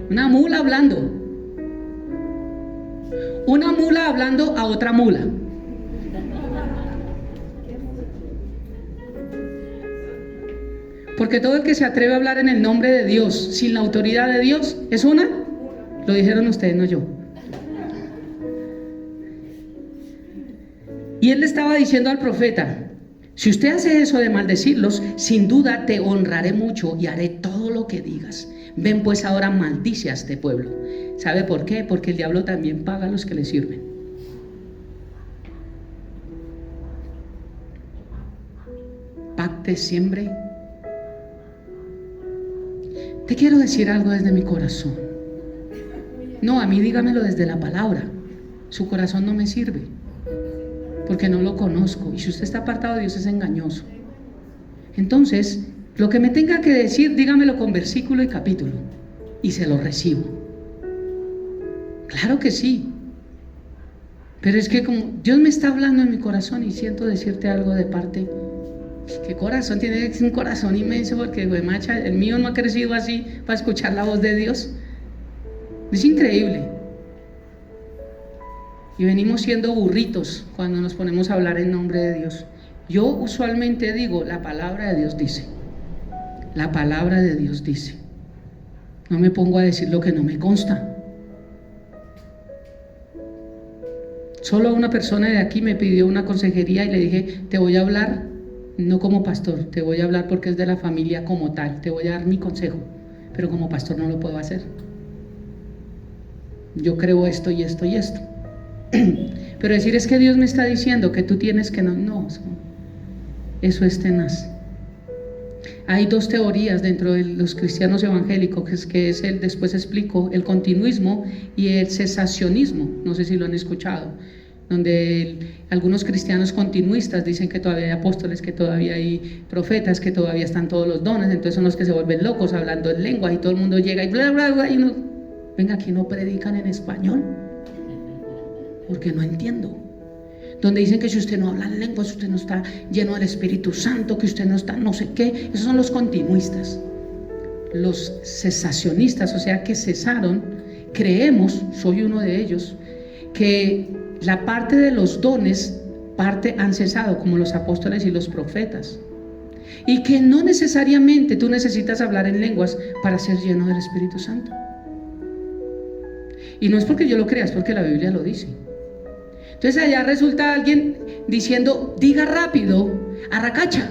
Una mula hablando. Una mula hablando a otra mula. Porque todo el que se atreve a hablar en el nombre de Dios, sin la autoridad de Dios, es una. Lo dijeron ustedes, no yo. Y él le estaba diciendo al profeta: si usted hace eso de maldecirlos, sin duda te honraré mucho y haré todo lo que digas. Ven pues ahora, maldice a este pueblo. ¿Sabe por qué? Porque el diablo también paga a los que le sirven. Pacte siempre. Te quiero decir algo desde mi corazón. No, a mí dígamelo desde la palabra. Su corazón no me sirve, porque no lo conozco. Y si usted está apartado de Dios, es engañoso. Entonces, lo que me tenga que decir, dígamelo con versículo y capítulo, y se lo recibo. Claro que sí. Pero es que como Dios me está hablando en mi corazón y siento decirte algo de parte. ¿Qué corazón? Tiene un corazón inmenso, porque macha, el mío no ha crecido así para escuchar la voz de Dios. Es increíble. Y venimos siendo burritos cuando nos ponemos a hablar en nombre de Dios. Yo usualmente digo: la palabra de Dios dice. La palabra de Dios dice. No me pongo a decir lo que no me consta. Solo una persona de aquí me pidió una consejería y le dije: te voy a hablar no como pastor, te voy a hablar porque es de la familia como tal, te voy a dar mi consejo, pero como pastor no lo puedo hacer. Yo creo esto y esto y esto. Pero decir: es que Dios me está diciendo que tú tienes que no, eso es tenaz. Hay 2 teorías dentro de los cristianos evangélicos, que es el, después explico, el continuismo y el cesacionismo. No sé si lo han escuchado, donde algunos cristianos continuistas dicen que todavía hay apóstoles, que todavía hay profetas, que todavía están todos los dones. Entonces son los que se vuelven locos hablando en lenguas y todo el mundo llega y bla bla bla y uno, venga, aquí no predican en español porque no entiendo. Donde dicen que si usted no habla en lenguas, usted no está lleno del Espíritu Santo, que usted no está no sé qué. Esos son los continuistas. Los cesacionistas, o sea que cesaron, creemos, soy uno de ellos, que la parte de los dones, parte han cesado, como los apóstoles y los profetas, y que no necesariamente tú necesitas hablar en lenguas para ser lleno del Espíritu Santo. Y no es porque yo lo crea, es porque la Biblia lo dice. Entonces allá resulta alguien diciendo: diga rápido, arracacha.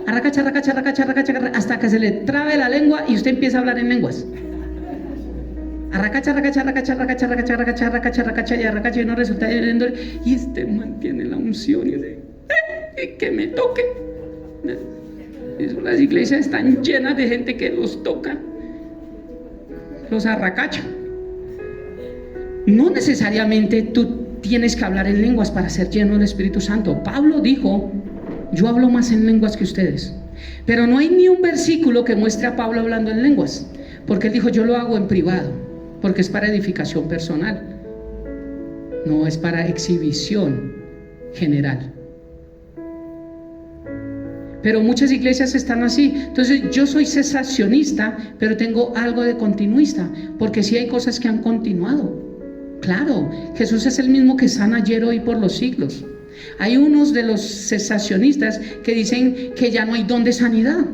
arracacha, arracacha, arracacha, arracacha, arracacha, hasta que se le trabe la lengua y usted empieza a hablar en lenguas. Arracacha, arracacha, arracacha, arracacha, arracacha, arracacha, arracacha, arracacha y arracacha y no resulta y este mantiene la unción y dice, que me toque. Las iglesias están llenas de gente que los toca, los arracacha. No necesariamente tú tienes que hablar en lenguas para ser lleno del Espíritu Santo. Pablo dijo, yo hablo más en lenguas que ustedes, pero no hay ni un versículo que muestre a Pablo hablando en lenguas, porque él dijo, yo lo hago en privado, porque es para edificación personal, no es para exhibición general. Pero muchas iglesias están así. Entonces yo soy cesacionista, pero tengo algo de continuista, porque sí hay cosas que han continuado. Claro, Jesús es el mismo que sana ayer, hoy, por los siglos. Hay unos de los cesacionistas que dicen que ya no hay don de sanidad,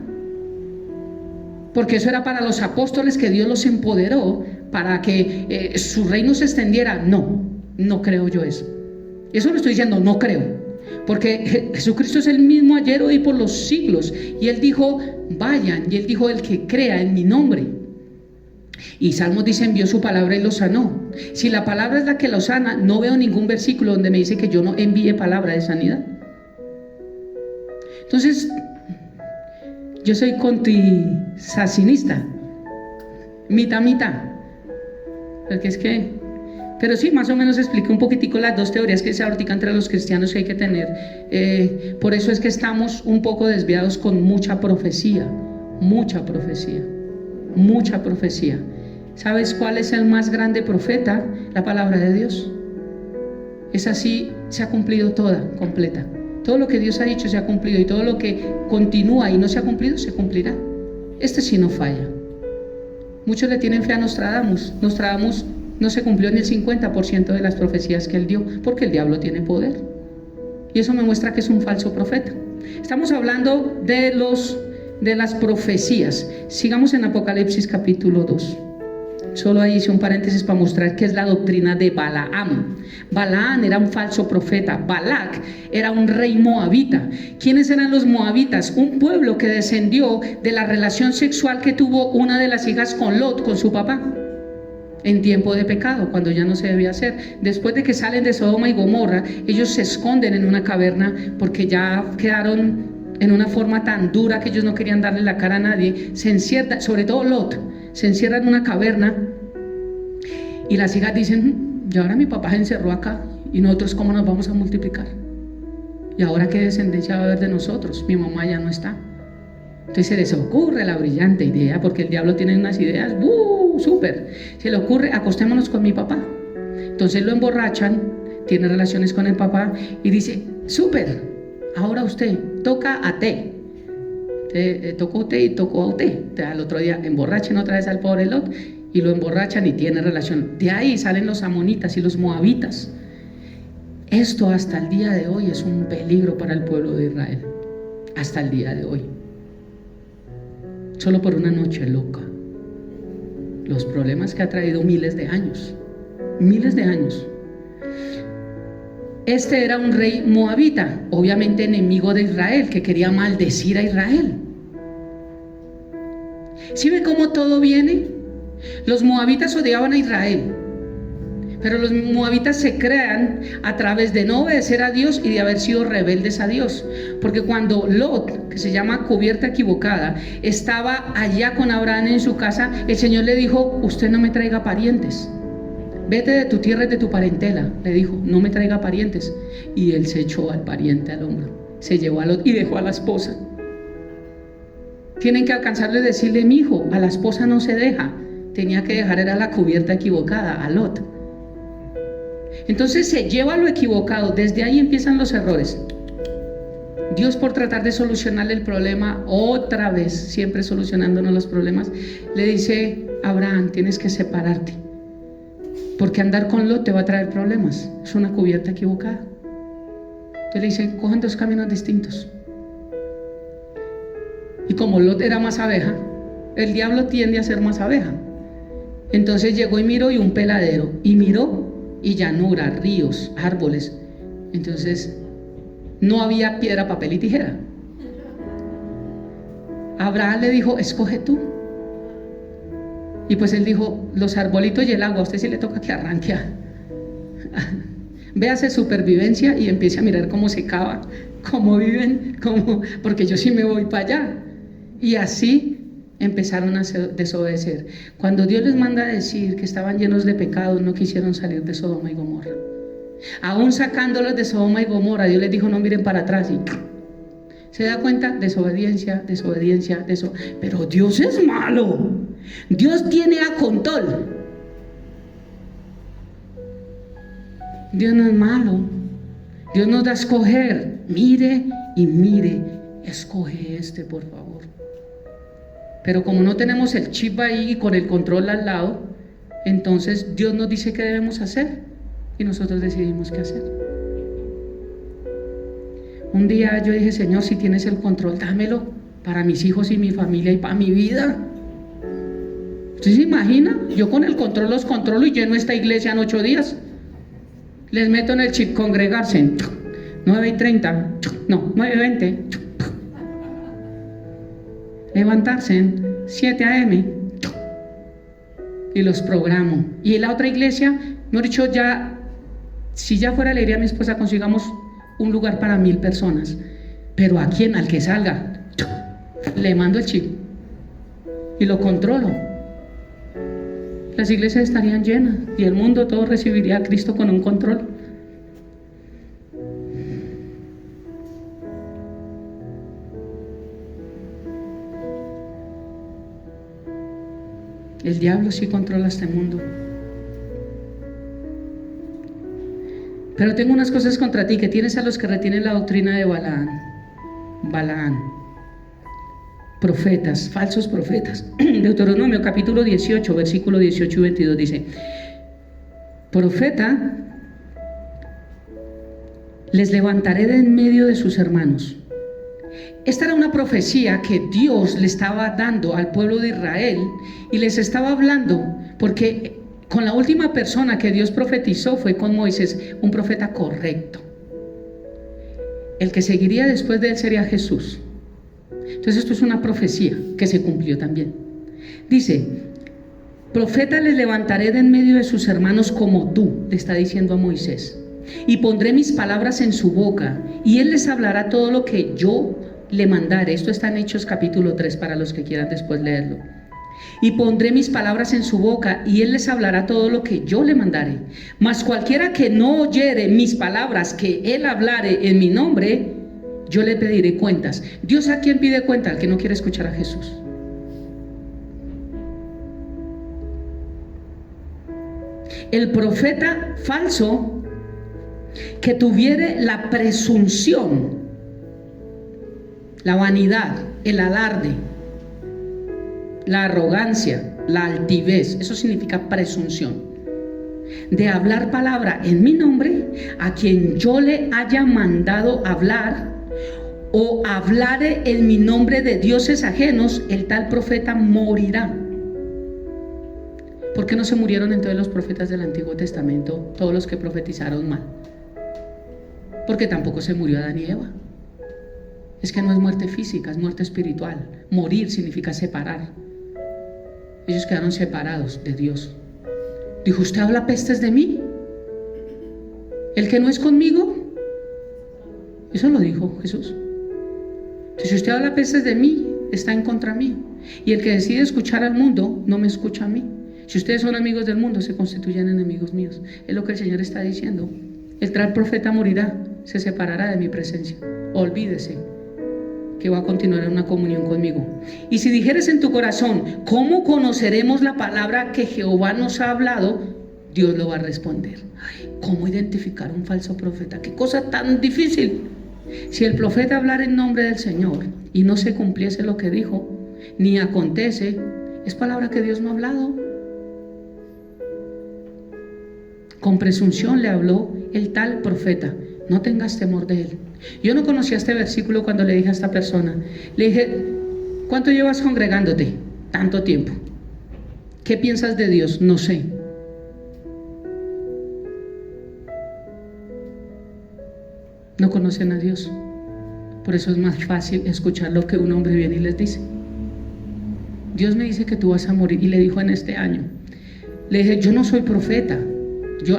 porque eso era para los apóstoles, que Dios los empoderó para que su reino se extendiera. No creo yo eso. Eso lo estoy diciendo, no creo. Porque Jesucristo es el mismo ayer, hoy, por los siglos. Y Él dijo, vayan. Y Él dijo, el que crea en mi nombre. Y Salmos dice, envió su palabra y lo sanó. Si la palabra es la que lo sana, no veo ningún versículo donde me dice que yo no envíe palabra de sanidad. Entonces, yo soy contisacinista, mitad. Porque es que... Pero sí, más o menos expliqué un poquitico las dos teorías que se ahorita entre los cristianos que hay que tener. Por eso es que estamos un poco desviados con mucha profecía. ¿Sabes cuál es el más grande profeta? La palabra de Dios. Es así, se ha cumplido toda, completa. Todo lo que Dios ha dicho se ha cumplido, y todo lo que continúa y no se ha cumplido, se cumplirá. Este sí no falla. Muchos le tienen fe a Nostradamus. Nostradamus no se cumplió ni el 50% de las profecías que él dio, porque el diablo tiene poder. Y eso me muestra que es un falso profeta. Estamos hablando de las profecías. Sigamos en Apocalipsis capítulo 2. Solo ahí hice un paréntesis para mostrar qué es la doctrina de Balaam. Balaam era un falso profeta. Balac era un rey moabita. ¿Quiénes eran los moabitas? Un pueblo que descendió de la relación sexual que tuvo una de las hijas con Lot, con su papá, en tiempo de pecado, cuando ya no se debía hacer. Después de que salen de Sodoma y Gomorra, ellos se esconden en una caverna porque ya quedaron en una forma tan dura que ellos no querían darle la cara a nadie. Se encierra, sobre todo Lot, se encierra en una caverna, y las hijas dicen, y ahora mi papá se encerró acá, y nosotros cómo nos vamos a multiplicar, y ahora qué descendencia va a haber de nosotros, mi mamá ya no está. Entonces se les ocurre la brillante idea, porque el diablo tiene unas ideas súper, se le ocurre, acostémonos con mi papá. Entonces lo emborrachan, tiene relaciones con el papá y dice, súper, ahora usted toca a té. Tocó usted y tocó a usted. Al otro día emborrachan otra vez al pobre Lot y lo emborrachan y tiene relación. De ahí salen los amonitas y los moabitas. Esto hasta el día de hoy es un peligro para el pueblo de Israel. Hasta el día de hoy. Solo por una noche loca. Los problemas que ha traído miles de años. Este era un rey moabita, obviamente enemigo de Israel, que quería maldecir a Israel. ¿Sí ve cómo todo viene? Los moabitas odiaban a Israel, pero los moabitas se crean a través de no obedecer a Dios y de haber sido rebeldes a Dios. Porque cuando Lot, que se llama cubierta equivocada, estaba allá con Abraham en su casa, el Señor le dijo, usted no me traiga parientes. Vete de tu tierra y de tu parentela, le dijo, no me traiga parientes. Y él se echó al pariente al hombro, se llevó a Lot y dejó a la esposa. Tienen que alcanzarle y decirle, mi hijo, a la esposa no se deja. Tenía que dejar, era la cubierta equivocada, a Lot. Entonces se lleva a lo equivocado, desde ahí empiezan los errores. Dios, por tratar de solucionarle el problema otra vez, siempre solucionándonos los problemas, le dice, Abraham, tienes que separarte, porque andar con Lot te va a traer problemas, es una cubierta equivocada. Entonces le dice, cojan dos caminos distintos. Y como Lot era más abeja, el diablo tiende a ser más abeja. Entonces llegó y miró, y un peladero, y miró, y llanura, ríos, árboles. Entonces no había piedra, papel y tijera. Abraham le dijo, escoge tú. Y pues él dijo, los arbolitos y el agua, a usted sí le toca que arranque. Véase supervivencia y empiece a mirar cómo se cava, cómo viven, porque yo sí me voy para allá. Y así empezaron a desobedecer. Cuando Dios les manda a decir que estaban llenos de pecados, no quisieron salir de Sodoma y Gomorra. Aún sacándolos de Sodoma y Gomorra, Dios les dijo, no miren para atrás. Y se da cuenta, desobediencia. Pero Dios es malo. Dios tiene a control. Dios no es malo. Dios nos da a escoger. Mire y mire. Escoge por favor. Pero como no tenemos el chip ahí con el control al lado, entonces Dios nos dice qué debemos hacer y nosotros decidimos qué hacer. Un día yo dije, Señor, si tienes el control, dámelo para mis hijos y mi familia y para mi vida. ¿Usted se imagina? Yo con el control los controlo y lleno esta iglesia en 8 días. Les meto en el chip congregarse 9:30, no, 9:20. Levantarse en 7 a.m. y los programo. Y en la otra iglesia, no he dicho ya, si ya fuera le diría a mi esposa, consigamos un lugar para 1000 personas. Pero ¿a quién? Al que salga, le mando el chip y lo controlo. Las iglesias estarían llenas y el mundo todo recibiría a Cristo con un control. El diablo sí controla este mundo. Pero tengo unas cosas contra ti, que tienes a los que retienen la doctrina de Balaán. Profetas, falsos profetas. Deuteronomio capítulo 18, versículo 18 y 22 dice: profeta les levantaré de en medio de sus hermanos. Esta era una profecía que Dios le estaba dando al pueblo de Israel y les estaba hablando, porque con la última persona que Dios profetizó fue con Moisés, un profeta correcto. El que seguiría después de él sería Jesús. Entonces esto es una profecía que se cumplió también. Dice: profeta les levantaré de en medio de sus hermanos como tú, le está diciendo a Moisés, y pondré mis palabras en su boca, y él les hablará todo lo que yo le mandare. Esto está en Hechos capítulo 3 para los que quieran después leerlo. Y pondré mis palabras en su boca, y él les hablará todo lo que yo le mandare. Mas cualquiera que no oyere mis palabras que él hablare en mi nombre, yo le pediré cuentas. ¿Dios a quién pide cuenta? Al que no quiere escuchar a Jesús. El profeta falso que tuviere la presunción, la vanidad, el alarde, la arrogancia, la altivez, eso significa presunción, de hablar palabra en mi nombre a quien yo le haya mandado hablar, o hablare en mi nombre de dioses ajenos, el tal profeta morirá. ¿Por qué no se murieron entonces los profetas del Antiguo Testamento, todos los que profetizaron mal? Porque tampoco se murió Adán y Eva. Es que no es muerte física, es muerte espiritual. Morir significa separar. Ellos quedaron separados de Dios. Dijo: ¿usted habla pestes de mí? ¿El que no es conmigo? Eso lo dijo Jesús. Entonces, si usted habla pestes de mí, está en contra mío. Y el que decide escuchar al mundo, no me escucha a mí. Si ustedes son amigos del mundo, se constituyen enemigos míos. Es lo que el Señor está diciendo. El tal profeta morirá, se separará de mi presencia. Olvídese que va a continuar en una comunión conmigo. Y si dijeres en tu corazón: ¿cómo conoceremos la palabra que Jehová nos ha hablado? Dios lo va a responder. Ay, ¿cómo identificar un falso profeta? Qué cosa tan difícil. Si el profeta hablara en nombre del Señor y no se cumpliese lo que dijo, ni acontece, es palabra que Dios no ha hablado. Con presunción le habló el tal profeta. No tengas temor de él. Yo no conocía este versículo cuando le dije a esta persona. Le dije: ¿cuánto llevas congregándote? Tanto tiempo. ¿Qué piensas de Dios? No sé. No conocen a Dios. Por eso es más fácil escuchar lo que un hombre viene y les dice. Dios me dice que tú vas a morir. Y le dijo en este año. Le dije, yo no soy profeta.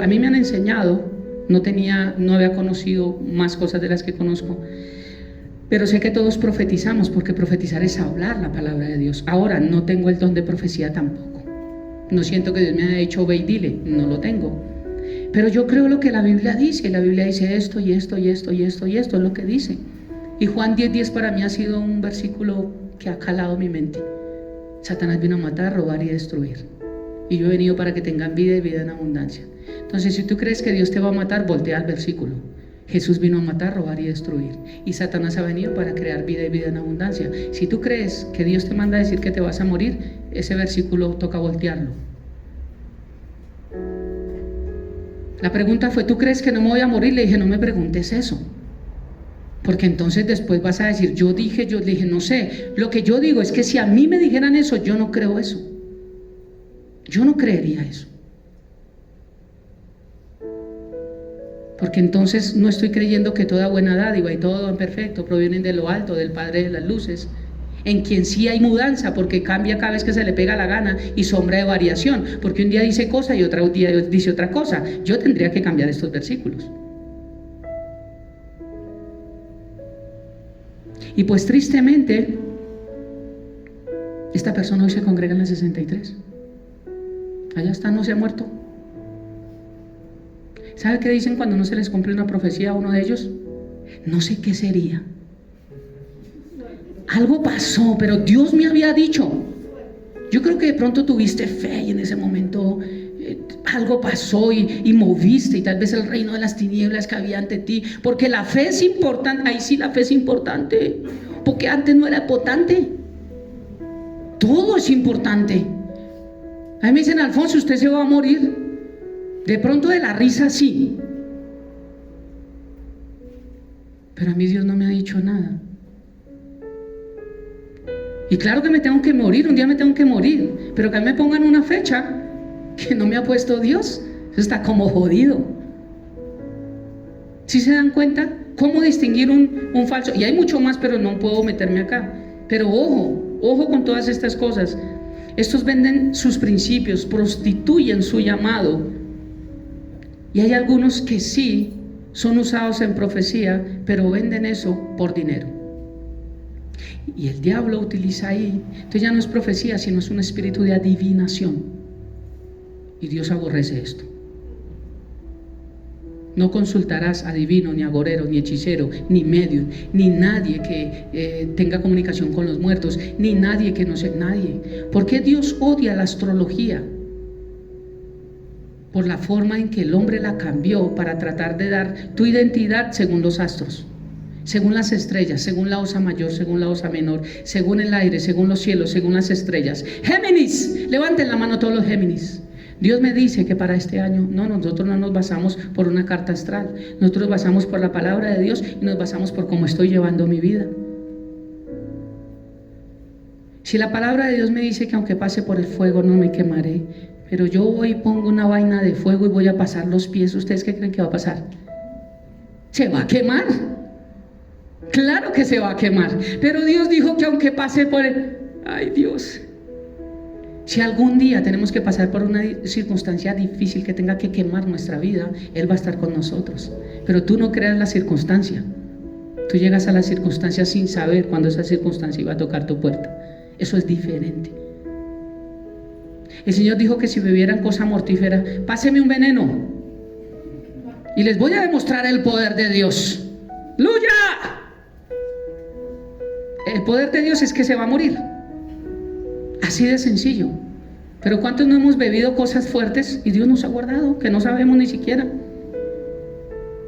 A mí me han enseñado, no había conocido más cosas de las que conozco. Pero sé que todos profetizamos, porque profetizar es hablar la palabra de Dios. Ahora, no tengo el don de profecía tampoco. No siento que Dios me haya dicho, ve y dile, no lo tengo. Pero yo creo lo que la Biblia dice. La Biblia dice esto y esto y esto y esto y esto es lo que dice. Y Juan 10:10 para mí ha sido un versículo que ha calado mi mente. Satanás vino a matar, robar y destruir. Y yo he venido para que tengan vida y vida en abundancia. Entonces, si tú crees que Dios te va a matar, voltea al versículo. Jesús vino a matar, robar y destruir. Y Satanás ha venido para crear vida y vida en abundancia. Si tú crees que Dios te manda a decir que te vas a morir, ese versículo toca voltearlo. La pregunta fue, ¿tú crees que no me voy a morir? Le dije, no me preguntes eso. Porque entonces después vas a decir, yo le dije, no sé. Lo que yo digo es que si a mí me dijeran eso, yo no creo eso. Yo no creería eso. Porque entonces no estoy creyendo que toda buena dádiva y todo don perfecto provienen de lo alto, del Padre de las luces, en quien sí hay mudanza, porque cambia cada vez que se le pega la gana, y sombra de variación, porque un día dice cosa y otro día dice otra cosa. Yo tendría que cambiar estos versículos. Y pues tristemente, esta persona hoy se congrega en la 63. Allá está, no se ha muerto. ¿Sabe qué dicen cuando no se les cumple una profecía a uno de ellos? No sé qué sería. Algo pasó, pero Dios me había dicho. Yo creo que de pronto tuviste fe y en ese momento algo pasó y moviste, y tal vez el reino de las tinieblas que había ante ti. Porque la fe es importante. Ahí sí la fe es importante. Porque antes no era importante. Todo es importante. A mí me dicen, Alfonso, usted se va a morir. De pronto de la risa sí, pero a mí Dios no me ha dicho nada. Y claro que me tengo que morir, un día me tengo que morir, pero que a mí me pongan una fecha que no me ha puesto Dios, eso está como jodido. ¿Sí se dan cuenta? ¿Cómo distinguir un falso? Y hay mucho más, pero no puedo meterme acá. Pero ojo con todas estas cosas. Estos venden sus principios, prostituyen su llamado. Y hay algunos que sí son usados en profecía, pero venden eso por dinero. Y el diablo utiliza ahí. Entonces ya no es profecía, sino es un espíritu de adivinación. Y Dios aborrece esto. No consultarás a adivino, ni agorero, ni hechicero, ni medio, ni nadie que tenga comunicación con los muertos, ni nadie que no sea nadie. ¿Por qué Dios odia la astrología? Por la forma en que el hombre la cambió para tratar de dar tu identidad según los astros, según las estrellas, según la osa mayor, según la osa menor, según el aire, según los cielos, según las estrellas. Géminis, levanten la mano todos los Géminis. Dios me dice que para este año, nosotros no nos basamos por una carta astral, nosotros nos basamos por la palabra de Dios y nos basamos por cómo estoy llevando mi vida. Si la palabra de Dios me dice que aunque pase por el fuego no me quemaré, pero yo voy y pongo una vaina de fuego y voy a pasar los pies, ¿ustedes qué creen que va a pasar? ¿Se va a quemar? Claro que se va a quemar, pero Dios dijo que aunque pase por el... ¡Ay, Dios! Si algún día tenemos que pasar por una circunstancia difícil que tenga que quemar nuestra vida, Él va a estar con nosotros. Pero tú no creas la circunstancia. Tú llegas a la circunstancia sin saber cuándo esa circunstancia iba a tocar tu puerta. Eso es diferente. El Señor dijo que si bebieran cosa mortífera, páseme un veneno y les voy a demostrar el poder de Dios. ¡Aleluya! El poder de Dios es que se va a morir. Así de sencillo. Pero ¿cuántos no hemos bebido cosas fuertes y Dios nos ha guardado, que no sabemos ni siquiera?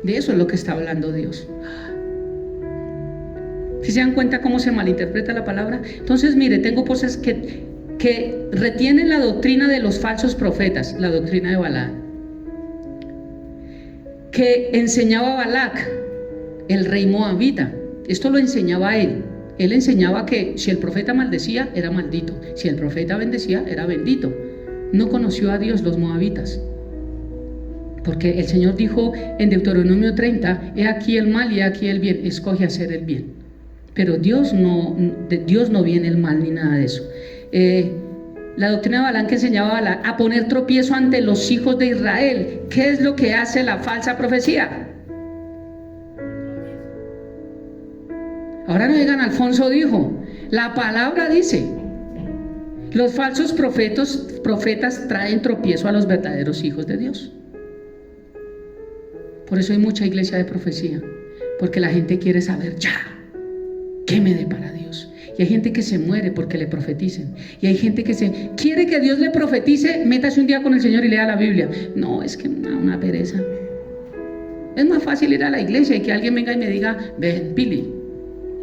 De eso es lo que está hablando Dios. ¿Sí se dan cuenta cómo se malinterpreta la palabra? Entonces, mire, tengo cosas que retienen la doctrina de los falsos profetas, la doctrina de Balac, que enseñaba Balac, el rey moabita. Esto lo enseñaba él. Él enseñaba que si el profeta maldecía, era maldito. Si el profeta bendecía, era bendito. No conoció a Dios los moabitas. Porque el Señor dijo en Deuteronomio 30, he aquí el mal y he aquí el bien, escoge hacer el bien. Pero Dios no viene el mal ni nada de eso. La doctrina de Balaam, que enseñaba a Balaam a poner tropiezo ante los hijos de Israel. ¿Qué es lo que hace la falsa profecía? Ahora no digan Alfonso dijo, la palabra dice. Los falsos profetas traen tropiezo a los verdaderos hijos de Dios. Por eso hay mucha iglesia de profecía, porque la gente quiere saber ya qué me depara Dios. Y hay gente que se muere porque le profeticen. Y hay gente que quiere que Dios le profetice. Métase un día con el Señor y lea la Biblia. No, es que una pereza. Es más fácil ir a la iglesia y que alguien venga y me diga, ven, Pili,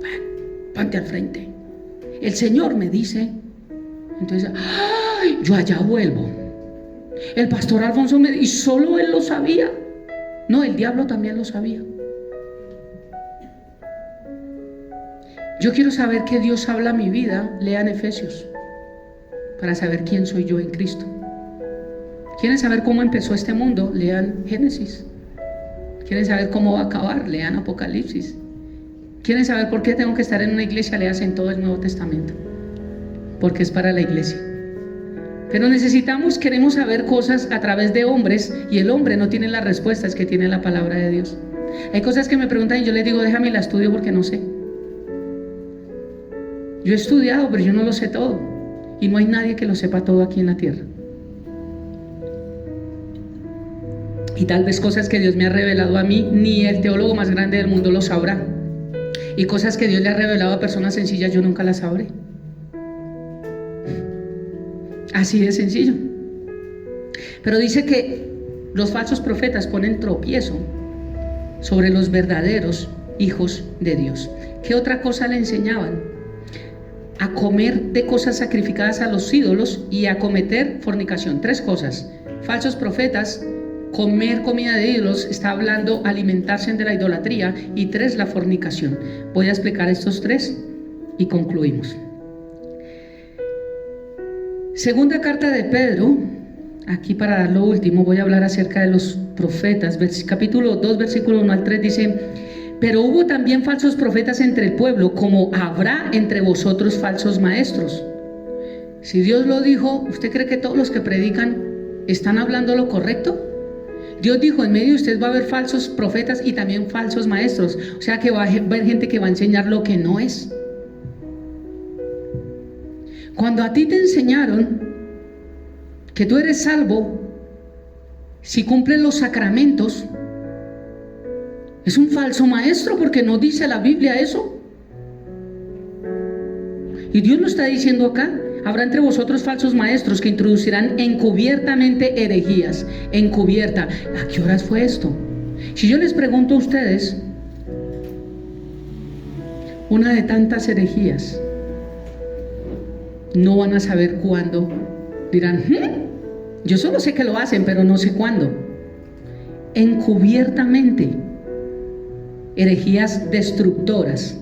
ven, ponte al frente. El Señor me dice. Entonces, ¡ay! Yo allá vuelvo. El pastor Alfonso y solo él lo sabía. No, el diablo también lo sabía. Yo quiero saber que Dios habla a mi vida. Lean Efesios para saber quién soy yo en Cristo. ¿Quieren saber cómo empezó este mundo? Lean Génesis. ¿Quieren saber cómo va a acabar? Lean Apocalipsis. ¿Quieren saber por qué tengo que estar en una iglesia? Leas en todo el Nuevo Testamento, porque es para la iglesia. Pero queremos saber cosas a través de hombres, y el hombre no tiene las respuestas que tiene la palabra de Dios. Hay cosas que me preguntan y yo les digo, déjame la estudio porque no sé. Yo he estudiado, pero yo no lo sé todo, y no hay nadie que lo sepa todo aquí en la tierra. Y tal vez cosas que Dios me ha revelado a mí, ni el teólogo más grande del mundo lo sabrá. Y cosas que Dios le ha revelado a personas sencillas, yo nunca las sabré. Así de sencillo. Pero dice que los falsos profetas ponen tropiezo sobre los verdaderos hijos de Dios. ¿Qué otra cosa le enseñaban? A comer de cosas sacrificadas a los ídolos y a cometer fornicación. 3 cosas. Falsos profetas, comer comida de ídolos, está hablando alimentarse de la idolatría. Y 3, la fornicación. Voy a explicar estos 3 y concluimos. Segunda carta de Pedro, aquí para dar lo último, voy a hablar acerca de los profetas. Capítulo 2, versículo 1 al 3 dice: pero hubo también falsos profetas entre el pueblo, como habrá entre vosotros falsos maestros. Si Dios lo dijo, ¿usted cree que todos los que predican están hablando lo correcto? Dios dijo, en medio de ustedes va a haber falsos profetas y también falsos maestros. O sea que va a haber gente que va a enseñar lo que no es. Cuando a ti te enseñaron que tú eres salvo si cumples los sacramentos, es un falso maestro, porque no dice la Biblia eso. Y Dios lo está diciendo acá. Habrá entre vosotros falsos maestros que introducirán encubiertamente herejías. Encubierta. ¿A qué horas fue esto? Si yo les pregunto a ustedes, una de tantas herejías, no van a saber cuándo. Dirán, yo solo sé que lo hacen, pero no sé cuándo. Encubiertamente. Herejías destructoras,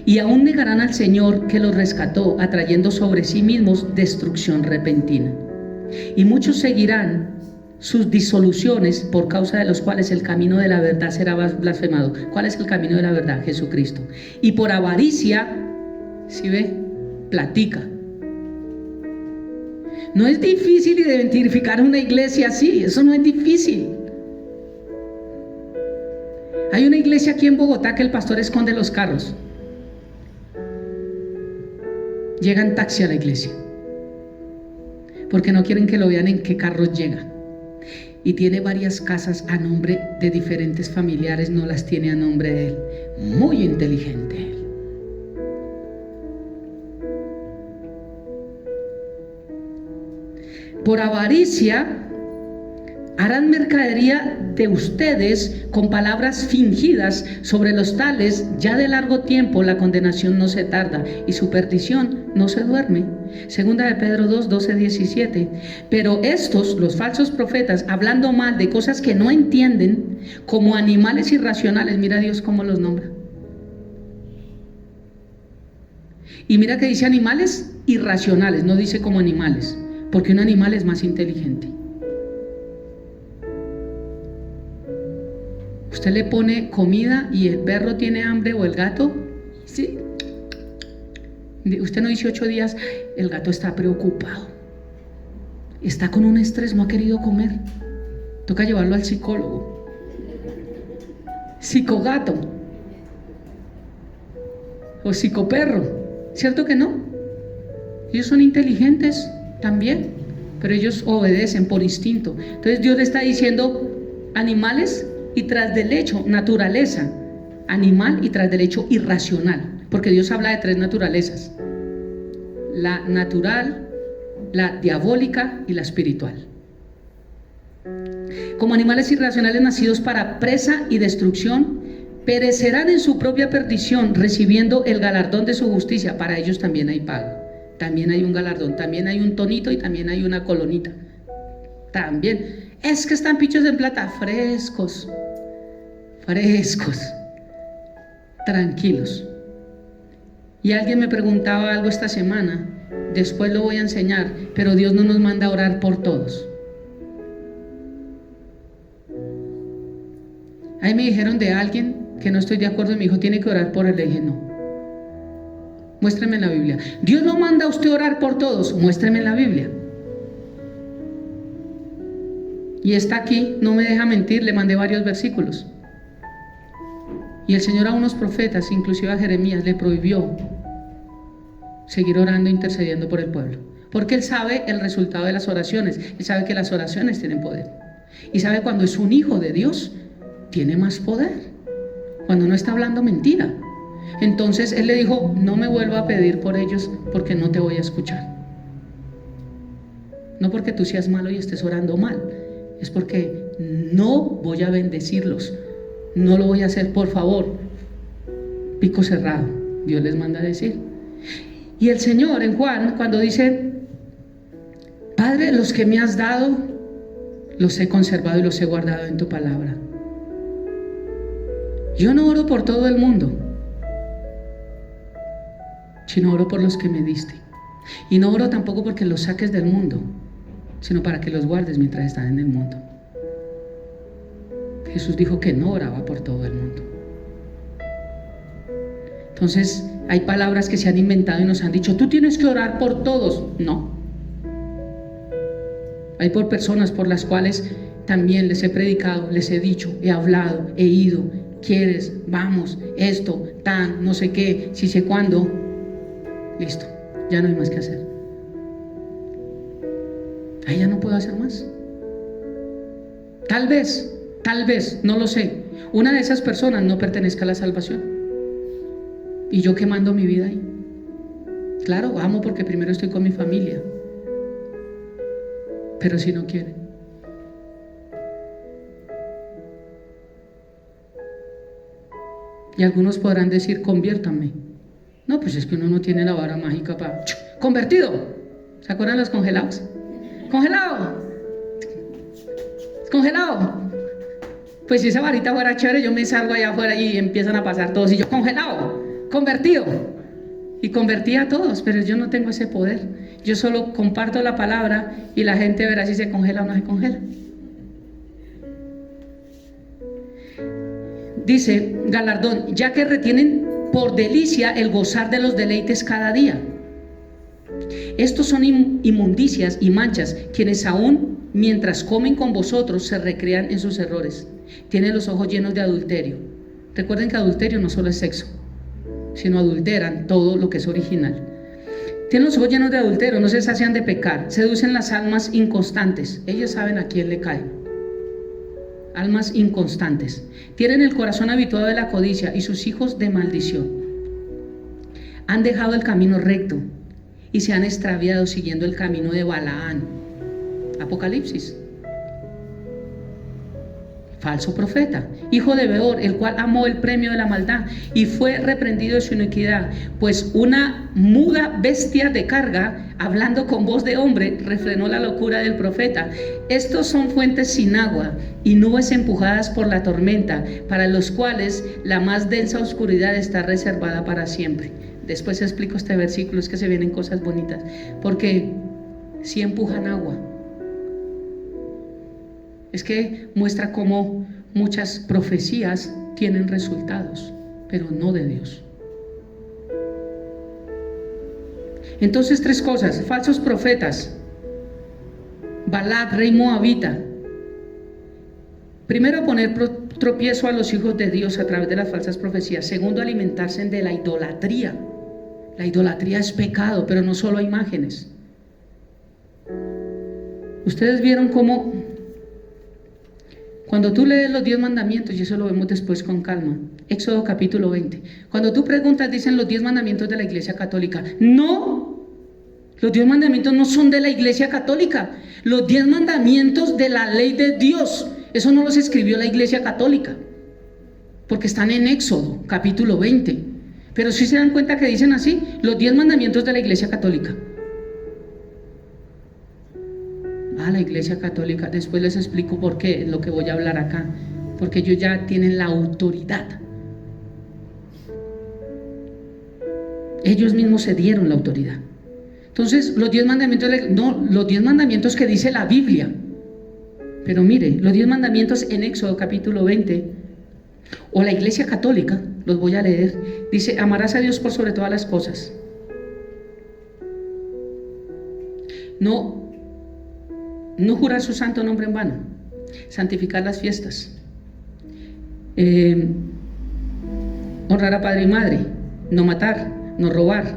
y aún negarán al Señor que los rescató, atrayendo sobre sí mismos destrucción repentina. Y muchos seguirán sus disoluciones, por causa de los cuales el camino de la verdad será blasfemado. ¿Cuál es el camino de la verdad? Jesucristo. Y por avaricia, ¿sí ve? Platica. No es difícil identificar una iglesia así, eso no es difícil. Hay una iglesia aquí en Bogotá que el pastor esconde los carros. Llega en taxi a la iglesia, porque no quieren que lo vean en qué carros llega. Y tiene varias casas a nombre de diferentes familiares, no las tiene a nombre de él. Muy inteligente él. Por avaricia harán mercadería de ustedes con palabras fingidas. Sobre los tales ya de largo tiempo la condenación no se tarda y su perdición no se duerme. Segunda de Pedro 2, 12, 17. Pero estos, los falsos profetas, hablando mal de cosas que no entienden, como animales irracionales, mira Dios cómo los nombra. Y mira que dice animales irracionales, no dice como animales, porque un animal es más inteligente. Usted le pone comida y el perro tiene hambre o el gato, sí, Usted no dice 8 días, el gato está preocupado, está con un estrés, no ha querido comer, toca llevarlo al psicólogo. Psicogato o psicoperro, ¿cierto que no? Ellos son inteligentes también, pero ellos obedecen por instinto. Entonces Dios le está diciendo animales y tras del hecho naturaleza animal y tras del hecho irracional, porque Dios habla de 3 naturalezas: la natural, la diabólica y la espiritual. Como animales irracionales nacidos para presa y destrucción, perecerán en su propia perdición, recibiendo el galardón de su justicia. Para ellos también hay paga, también hay un galardón, también hay un tonito y también hay una colonita. También, es que están pichos en plata, frescos, tranquilos. Y alguien me preguntaba algo esta semana, después lo voy a enseñar, pero Dios no nos manda a orar por todos. Ahí me dijeron de alguien que no estoy de acuerdo y me dijo, tiene que orar por él. Le dije, no. Muéstrame en la Biblia. Dios no manda a usted orar por todos, muéstrame en la Biblia. Y está aquí, no me deja mentir, le mandé varios versículos. Y el Señor a unos profetas, inclusive a Jeremías, le prohibió seguir orando e intercediendo por el pueblo, porque Él sabe el resultado de las oraciones. Él sabe que las oraciones tienen poder, y sabe cuando es un hijo de Dios tiene más poder, cuando no está hablando mentira. Entonces Él le dijo, no me vuelva a pedir por ellos, porque no te voy a escuchar. No porque tú seas malo y estés orando mal, es porque no voy a bendecirlos, no lo voy a hacer, por favor. Pico cerrado, Dios les manda a decir. Y el Señor en Juan, cuando dice, Padre, los que me has dado, los he conservado y los he guardado en tu palabra. Yo no oro por todo el mundo, sino oro por los que me diste. Y no oro tampoco porque los saques del mundo, sino para que los guardes mientras están en el mundo. Jesús dijo que no oraba por todo el mundo. Entonces hay palabras que se han inventado y nos han dicho, tú tienes que orar por todos. No. Hay por personas por las cuales también les he predicado, les he dicho, he hablado, he ido. ¿Quieres? Vamos, esto, tan, no sé qué, si sé cuándo. Listo, ya no hay más que hacer. Ahí ya no puedo hacer más. Tal vez, no lo sé, una de esas personas no pertenezca a la salvación. Y yo quemando mi vida ahí. Claro, amo porque primero estoy con mi familia. Pero si no quieren. Y algunos podrán decir, conviértanme. No, pues es que uno no tiene la vara mágica para... ¡Convertido! ¿Se acuerdan los congelados? ¡Congelado! ¡Congelado! Pues si esa varita fuera chévere, yo me salgo allá afuera y empiezan a pasar todos. Y yo, congelado, convertido. Y convertí a todos, pero yo no tengo ese poder. Yo solo comparto la palabra y la gente verá si se congela o no se congela. Dice galardón, ya que retienen por delicia el gozar de los deleites cada día. Estos son inmundicias y manchas, quienes aún mientras comen con vosotros se recrean en sus errores. Tienen los ojos llenos de adulterio. Recuerden que adulterio no solo es sexo, sino adulteran todo lo que es original. Tienen los ojos llenos de adulterio, no se sacian de pecar, seducen las almas inconstantes. Ellos saben a quién le caen. Almas inconstantes. Tienen el corazón habituado de la codicia y sus hijos de maldición. Han dejado el camino recto y se han extraviado siguiendo el camino de Balaán. Apocalipsis. Falso profeta, hijo de Beor, el cual amó el premio de la maldad y fue reprendido de su iniquidad, pues una muda bestia de carga, hablando con voz de hombre, refrenó la locura del profeta. Estos son fuentes sin agua y nubes empujadas por la tormenta, para los cuales la más densa oscuridad está reservada para siempre. Después explico este versículo, es que se vienen cosas bonitas, porque si empujan agua. Es que muestra cómo muchas profecías tienen resultados, pero no de Dios. Entonces, tres cosas: falsos profetas, Balac, rey moabita. Primero, poner tropiezo a los hijos de Dios a través de las falsas profecías. Segundo, alimentarse de la idolatría. La idolatría es pecado, pero no solo a imágenes. Ustedes vieron cómo cuando tú lees los 10 mandamientos, y eso lo vemos después con calma, Éxodo capítulo 20, cuando tú preguntas, dicen los 10 mandamientos de la Iglesia Católica. No, los 10 mandamientos no son de la Iglesia Católica. Los 10 mandamientos de la ley de Dios, eso no los escribió la Iglesia Católica, porque están en Éxodo capítulo 20. Pero si se dan cuenta que dicen así, los 10 mandamientos de la Iglesia Católica. La Iglesia Católica, después les explico por qué, lo que voy a hablar acá, porque ellos ya tienen la autoridad. Ellos mismos se dieron la autoridad. Entonces, los 10 mandamientos, no, los 10 mandamientos que dice la Biblia. Pero mire, los 10 mandamientos en Éxodo capítulo 20, o la Iglesia Católica, los voy a leer, dice: amarás a Dios por sobre todas las cosas. No jurar su santo nombre en vano, santificar las fiestas, honrar a padre y madre, no matar, no robar,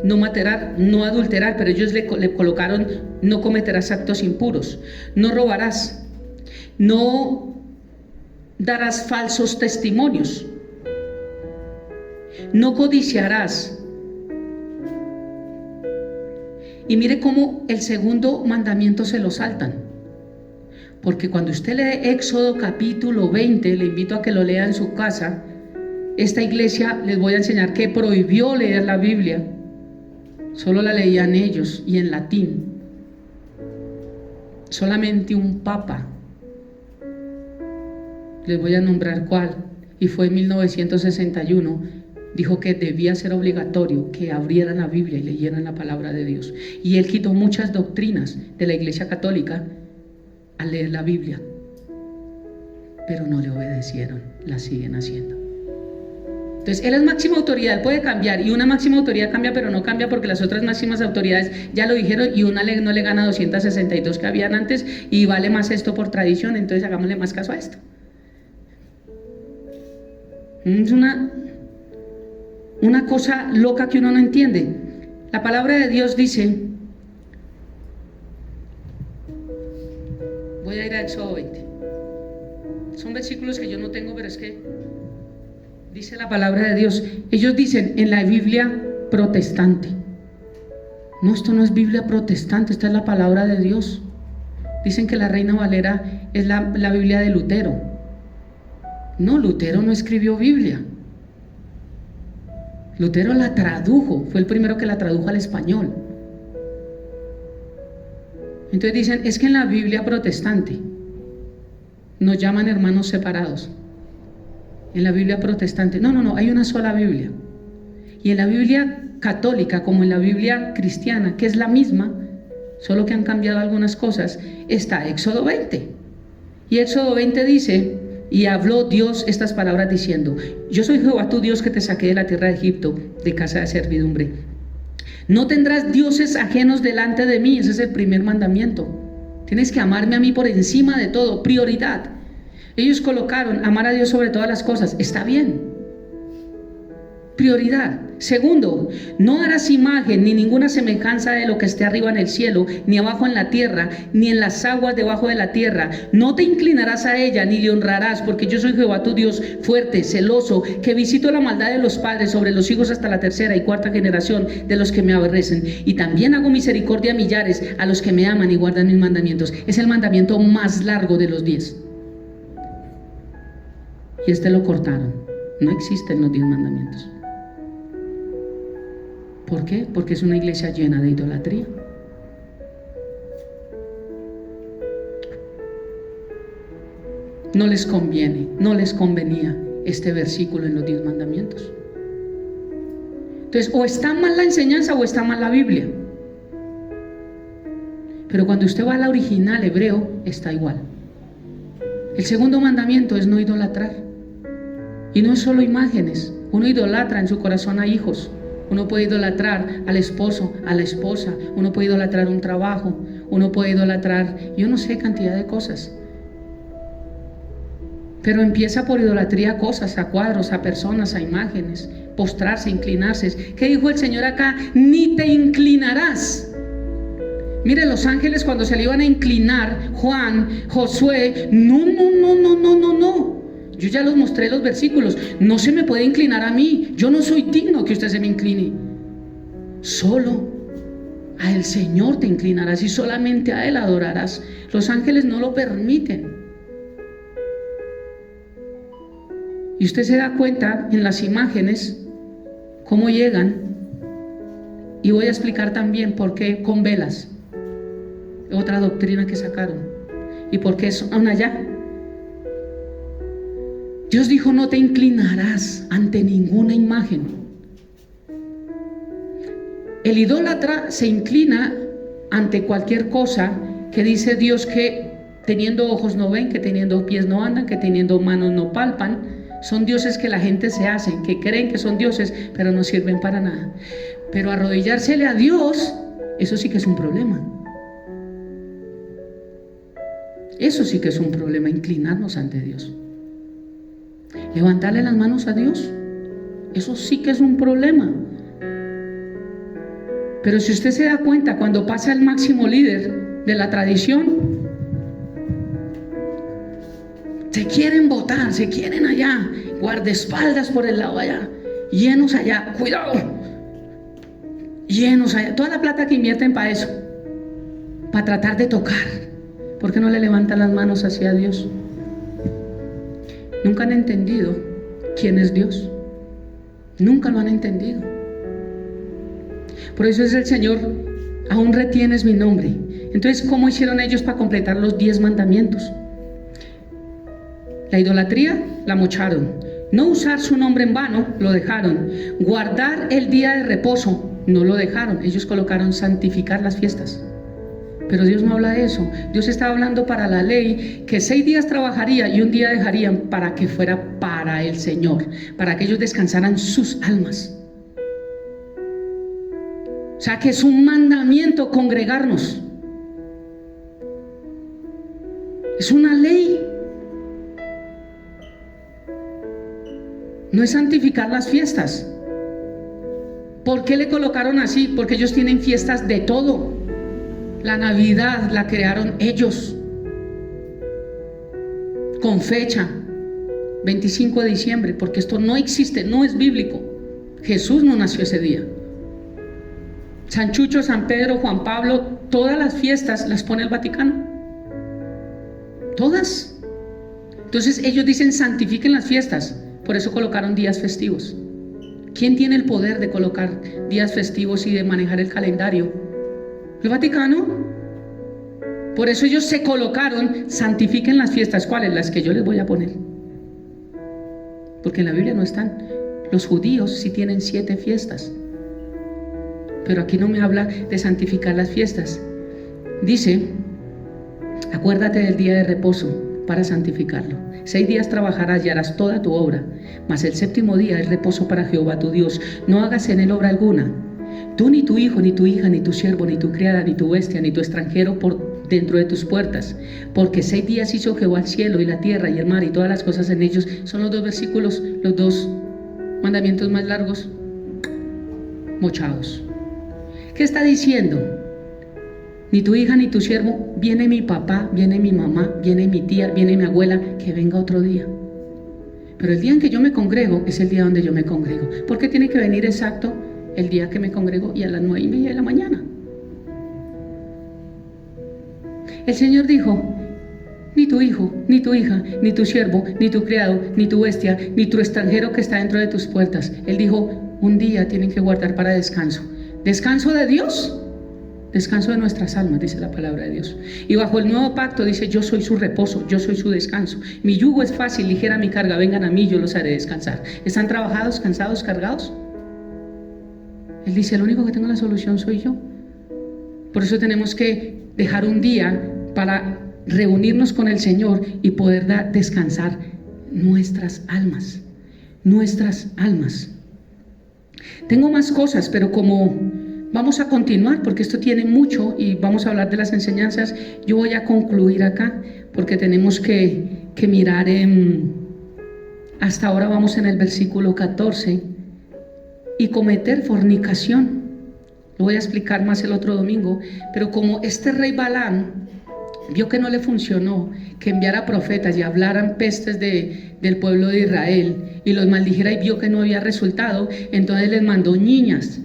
no matar, no adulterar, pero ellos le colocaron: no cometerás actos impuros, no robarás, no darás falsos testimonios, no codiciarás. Y mire cómo el segundo mandamiento se lo saltan. Porque cuando usted lee Éxodo capítulo 20, le invito a que lo lea en su casa. Esta iglesia, les voy a enseñar que prohibió leer la Biblia. Solo la leían ellos y en latín. Solamente un papa, les voy a nombrar cuál, y fue en 1961, dijo que debía ser obligatorio que abrieran la Biblia y leyeran la palabra de Dios. Y él quitó muchas doctrinas de la Iglesia Católica al leer la Biblia, pero no le obedecieron, la siguen haciendo. Entonces, él es máxima autoridad, él puede cambiar, y una máxima autoridad cambia, pero no cambia porque las otras máximas autoridades ya lo dijeron, y una no le gana 262 que habían antes, y vale más esto por tradición. Entonces hagámosle más caso a esto. Es una cosa loca que uno no entiende. La palabra de Dios dice, voy a ir a Éxodo 20, son versículos que yo no tengo, pero es que dice la palabra de Dios. Ellos dicen en la Biblia protestante. No, esto no es Biblia protestante, esta es la palabra de Dios. Dicen que la Reina Valera es la Biblia de Lutero. No, Lutero no escribió Biblia. Lutero la tradujo, fue el primero que la tradujo al español. Entonces dicen, es que en la Biblia protestante nos llaman hermanos separados. En la Biblia protestante, no, hay una sola Biblia. Y en la Biblia católica, como en la Biblia cristiana, que es la misma, solo que han cambiado algunas cosas, está Éxodo 20. Y Éxodo 20 dice: y habló Dios estas palabras diciendo: yo soy Jehová tu Dios que te saqué de la tierra de Egipto, de casa de servidumbre. No tendrás dioses ajenos delante de mí. Ese es el primer mandamiento. Tienes que amarme a mí por encima de todo, prioridad. Ellos colocaron amar a Dios sobre todas las cosas. Está bien, prioridad. Segundo, no harás imagen ni ninguna semejanza de lo que esté arriba en el cielo, ni abajo en la tierra, ni en las aguas debajo de la tierra. No te inclinarás a ella, ni le honrarás, porque yo soy Jehová tu Dios, fuerte, celoso, que visito la maldad de los padres sobre los hijos hasta la tercera y cuarta generación de los que me aborrecen. Y también hago misericordia a millares, a los que me aman y guardan mis mandamientos. Es el mandamiento más largo de los 10. Y este lo cortaron. No existen los 10 mandamientos. ¿Por qué? Porque es una iglesia llena de idolatría. No les conviene, no les convenía este versículo en los 10 mandamientos. Entonces, o está mal la enseñanza o está mal la Biblia. Pero cuando usted va a la original hebreo, está igual. El segundo mandamiento es no idolatrar. Y no es solo imágenes. Uno idolatra en su corazón a hijos. Uno puede idolatrar al esposo, a la esposa, uno puede idolatrar un trabajo, uno puede idolatrar, yo no sé, cantidad de cosas. Pero empieza por idolatría a cosas, a cuadros, a personas, a imágenes, postrarse, inclinarse. ¿Qué dijo el Señor acá? Ni te inclinarás. Mire, los ángeles cuando se le iban a inclinar, Juan, Josué, no. Yo ya los mostré los versículos. No se me puede inclinar a mí. Yo no soy digno que usted se me incline. Solo a el Señor te inclinarás y solamente a Él adorarás. Los ángeles no lo permiten. Y usted se da cuenta en las imágenes cómo llegan. Y voy a explicar también por qué con velas. Otra doctrina que sacaron. Y por qué son allá. Dios dijo: no te inclinarás ante ninguna imagen. El idólatra se inclina ante cualquier cosa que dice Dios que teniendo ojos no ven, que teniendo pies no andan, que teniendo manos no palpan. Son dioses que la gente se hace, que creen que son dioses, pero no sirven para nada. Pero arrodillársele a Dios, eso sí que es un problema. Eso sí que es un problema, inclinarnos ante Dios. Levantarle las manos a Dios, eso sí que es un problema. Pero si usted se da cuenta, cuando pasa el máximo líder de la tradición, se quieren botar, se quieren allá, guardaespaldas por el lado allá, llenos allá, cuidado, llenos allá, toda la plata que invierten para eso, para tratar de tocar. ¿Por qué no le levantan las manos hacia Dios? Nunca han entendido quién es Dios. Nunca lo han entendido. Por eso es el Señor: aún retienes mi nombre. Entonces, ¿cómo hicieron ellos para completar los 10 mandamientos? La idolatría la mocharon. No usar su nombre en vano, lo dejaron. Guardar el día de reposo, no lo dejaron. Ellos colocaron santificar las fiestas. Pero Dios no habla de eso. Dios estaba hablando para la ley que 6 días trabajaría y un día dejarían para que fuera para el Señor, para que ellos descansaran sus almas. O sea que es un mandamiento congregarnos. Es una ley. No es santificar las fiestas. ¿Por qué le colocaron así? Porque ellos tienen fiestas de todo. La Navidad la crearon ellos, con fecha, 25 de diciembre, porque esto no existe, no es bíblico. Jesús no nació ese día. San Chucho, San Pedro, Juan Pablo, todas las fiestas las pone el Vaticano. Todas. Entonces ellos dicen santifiquen las fiestas, por eso colocaron días festivos. ¿Quién tiene el poder de colocar días festivos y de manejar el calendario? El Vaticano. Por eso ellos se colocaron, santifiquen las fiestas. ¿Cuáles? Las que yo les voy a poner. Porque en la Biblia no están. Los judíos sí tienen 7 fiestas. Pero aquí no me habla de santificar las fiestas. Dice: acuérdate del día de reposo para santificarlo. 6 días trabajarás y harás toda tu obra, mas el 7º día es reposo para Jehová tu Dios. No hagas en él obra alguna. Tú, ni tu hijo, ni tu hija, ni tu siervo, ni tu criada, ni tu bestia, ni tu extranjero por dentro de tus puertas. Porque 6 días hizo Jehová el cielo y la tierra y el mar y todas las cosas en ellos. Son los 2 versículos, los 2 mandamientos más largos, mochados. ¿Qué está diciendo? Ni tu hija, ni tu siervo. Viene mi papá, viene mi mamá, viene mi tía, viene mi abuela, que venga otro día. Pero el día en que yo me congrego es el día donde yo me congrego. ¿Por qué tiene que venir exacto el día que me congrego y a las 9:30 de la mañana? El Señor dijo: ni tu hijo, ni tu hija, ni tu siervo, ni tu criado, ni tu bestia, ni tu extranjero que está dentro de tus puertas. Él dijo: un día tienen que guardar para descanso. ¿Descanso de Dios? Descanso de nuestras almas, dice la palabra de Dios. Y bajo el nuevo pacto dice: yo soy su reposo, yo soy su descanso. Mi yugo es fácil, ligera mi carga. Vengan a mí, yo los haré descansar. ¿Están trabajados, cansados, cargados? Él dice: el único que tengo la solución soy yo. Por eso tenemos que dejar un día para reunirnos con el Señor y poder descansar nuestras almas. Nuestras almas. Tengo más cosas, pero como vamos a continuar, porque esto tiene mucho y vamos a hablar de las enseñanzas, yo voy a concluir acá, porque tenemos que mirar hasta ahora vamos en el versículo 14, y cometer fornicación. Lo voy a explicar más el otro domingo, pero como este rey Balaam vio que no le funcionó que enviara profetas y hablaran pestes del pueblo de Israel y los maldijera, y vio que no había resultado, entonces les mandó niñas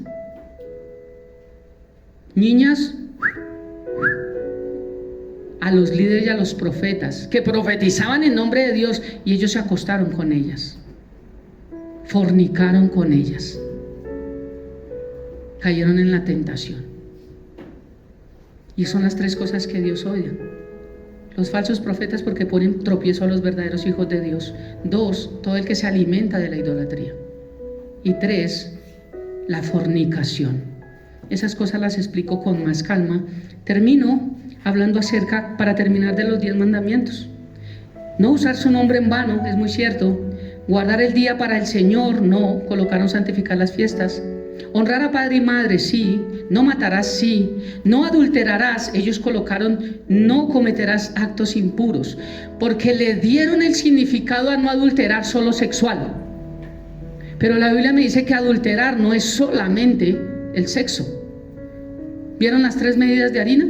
a los líderes y a los profetas que profetizaban en nombre de Dios, y ellos se acostaron con ellas, fornicaron con ellas, cayeron en la tentación. Y son las tres cosas que Dios odia: los falsos profetas, porque ponen tropiezo a los verdaderos hijos de Dios; 2, todo el que se alimenta de la idolatría; y 3, la fornicación. Esas cosas las explico con más calma. Termino hablando acerca, para terminar, de los 10 mandamientos. No usar su nombre en vano, es muy cierto. Guardar el día para el Señor, no. Colocaron santificar las fiestas. Honrar a padre y madre, sí. No matarás, sí. No adulterarás, ellos colocaron no cometerás actos impuros, porque le dieron el significado a no adulterar solo sexual. Pero la Biblia me dice que adulterar no es solamente el sexo. ¿Vieron las 3 medidas de harina?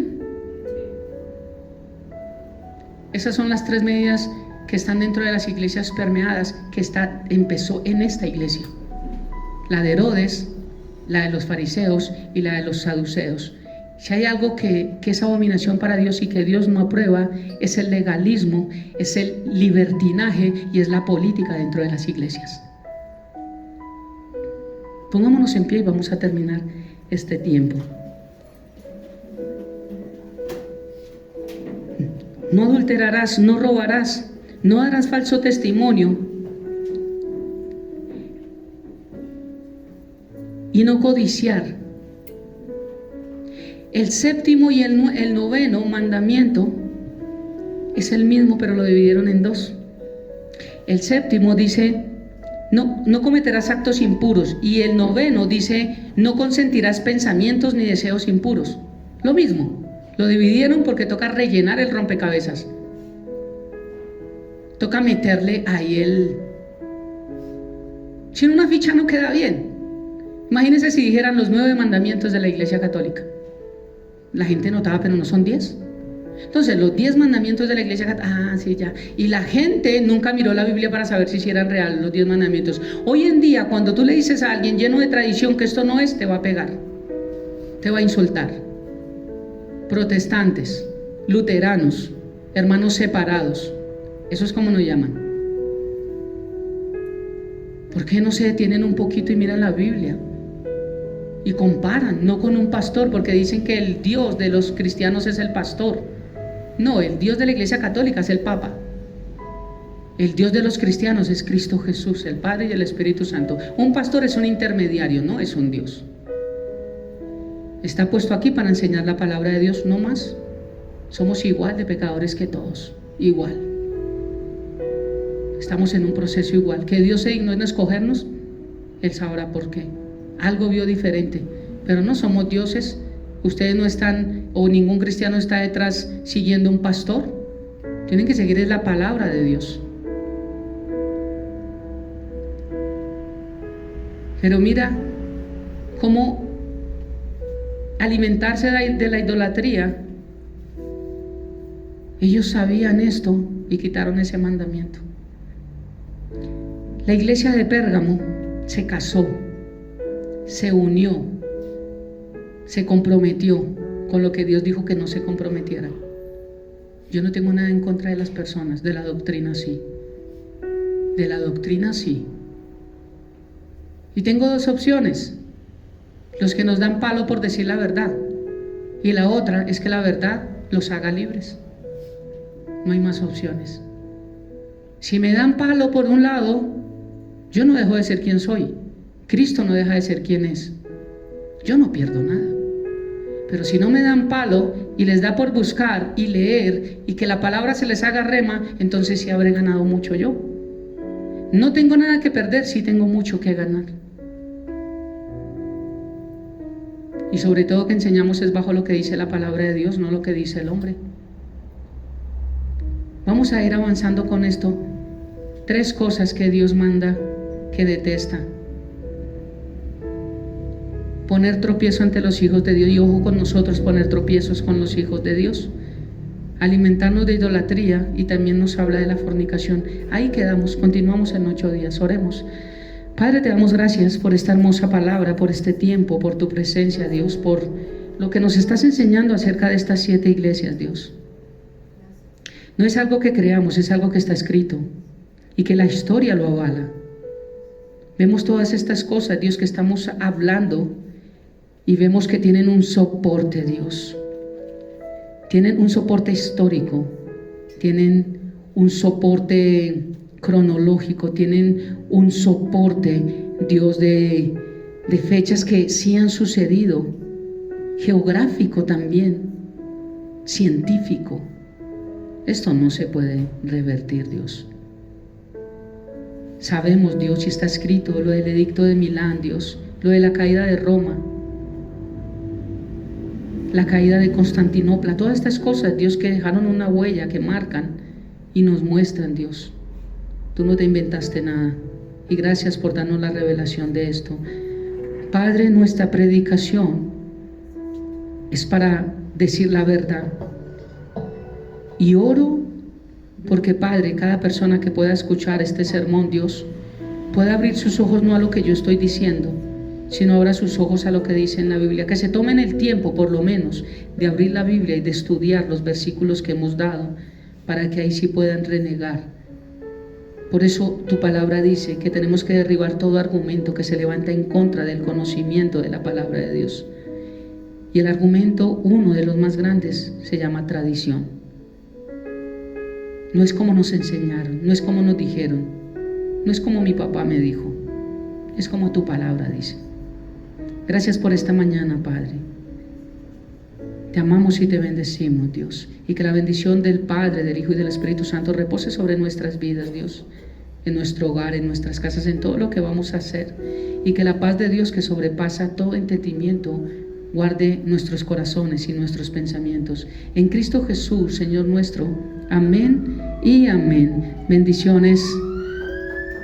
Esas son las 3 medidas que están dentro de las iglesias permeadas, que empezó en esta iglesia: la de Herodes, la de los fariseos y la de los saduceos. Si hay algo que es abominación para Dios y que Dios no aprueba, es el legalismo, es el libertinaje y es la política dentro de las iglesias. Pongámonos en pie y vamos a terminar este tiempo. No adulterarás, no robarás, no darás falso testimonio, y no codiciar. El 7º y el 9º mandamiento es el mismo, pero lo dividieron en 2. El 7º dice: no cometerás actos impuros, y el 9º dice: no consentirás pensamientos ni deseos impuros. Lo mismo, lo dividieron porque toca rellenar el rompecabezas. Toca meterle ahí si en una ficha no queda bien. Imagínense si dijeran los 9 mandamientos de la Iglesia Católica. La gente notaba, pero no son 10. Entonces, los 10 mandamientos de la Iglesia Católica, sí, ya. Y la gente nunca miró la Biblia para saber si eran reales los 10 mandamientos. Hoy en día, cuando tú le dices a alguien lleno de tradición que esto no es, te va a pegar, te va a insultar. Protestantes, luteranos, hermanos separados, eso es como nos llaman. ¿Por qué no se detienen un poquito y miran la Biblia? Y comparan, no con un pastor, porque dicen que el Dios de los cristianos es el pastor. No, el Dios de la Iglesia Católica es el Papa. El Dios de los cristianos es Cristo Jesús, el Padre y el Espíritu Santo. Un pastor es un intermediario, no es un Dios. Está puesto aquí para enseñar la palabra de Dios, no más. Somos igual de pecadores que todos, igual. Estamos en un proceso igual. Que Dios se dignó en escogernos, Él sabrá por qué. Algo vio diferente, pero no somos dioses. Ustedes no están, o ningún cristiano está detrás siguiendo un pastor. Tienen que seguir la palabra de Dios. Pero mira cómo alimentarse de la idolatría. Ellos sabían esto y quitaron ese mandamiento. La iglesia de Pérgamo se casó, se unió, se comprometió con lo que Dios dijo que no se comprometiera. Yo no tengo nada en contra de las personas, de la doctrina sí. De la doctrina sí. Y tengo 2 opciones: los que nos dan palo por decir la verdad, y la otra es que la verdad los haga libres. No hay más opciones. Si me dan palo por un lado, yo no dejo de ser quien soy. Cristo no deja de ser quien es. Yo no pierdo nada. Pero si no me dan palo y les da por buscar y leer y que la palabra se les haga rema, entonces sí habré ganado mucho yo. No tengo nada que perder, sí tengo mucho que ganar. Y sobre todo que enseñamos es bajo lo que dice la palabra de Dios, no lo que dice el hombre. Vamos a ir avanzando con esto. 3 cosas que Dios manda, que detesta. Poner tropiezo ante los hijos de Dios, y ojo con nosotros, poner tropiezos con los hijos de Dios. Alimentarnos de idolatría, y también nos habla de la fornicación. Ahí quedamos, continuamos en 8 días, oremos. Padre, te damos gracias por esta hermosa palabra, por este tiempo, por tu presencia, Dios, por lo que nos estás enseñando acerca de estas 7 iglesias, Dios. No es algo que creamos, es algo que está escrito y que la historia lo avala. Vemos todas estas cosas, Dios, que estamos hablando, y vemos que tienen un soporte, Dios. Tienen un soporte histórico, tienen un soporte cronológico, tienen un soporte, Dios, de fechas que sí han sucedido, geográfico también, científico. Esto no se puede revertir, Dios. Sabemos, Dios, y está escrito lo del edicto de Milán, Dios, lo de la caída de Roma, la caída de Constantinopla, todas estas cosas, Dios, que dejaron una huella, que marcan y nos muestran, Dios. Tú no te inventaste nada, y gracias por darnos la revelación de esto. Padre, nuestra predicación es para decir la verdad, y oro porque, Padre, cada persona que pueda escuchar este sermón, Dios, pueda abrir sus ojos no a lo que yo estoy diciendo, sino abra sus ojos a lo que dice en la Biblia, que se tomen el tiempo, por lo menos, de abrir la Biblia y de estudiar los versículos que hemos dado, para que ahí sí puedan renegar. Por eso tu palabra dice que tenemos que derribar todo argumento que se levanta en contra del conocimiento de la palabra de Dios. Y el argumento, uno de los más grandes, se llama tradición. No es como nos enseñaron, no es como nos dijeron, no es como mi papá me dijo, es como tu palabra dice. Gracias por esta mañana, Padre. Te amamos y te bendecimos, Dios, y que la bendición del Padre, del Hijo y del Espíritu Santo repose sobre nuestras vidas, Dios, en nuestro hogar, en nuestras casas, en todo lo que vamos a hacer, y que la paz de Dios, que sobrepasa todo entendimiento, guarde nuestros corazones y nuestros pensamientos. En Cristo Jesús, Señor nuestro. Amén y amén. Bendiciones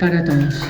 para todos.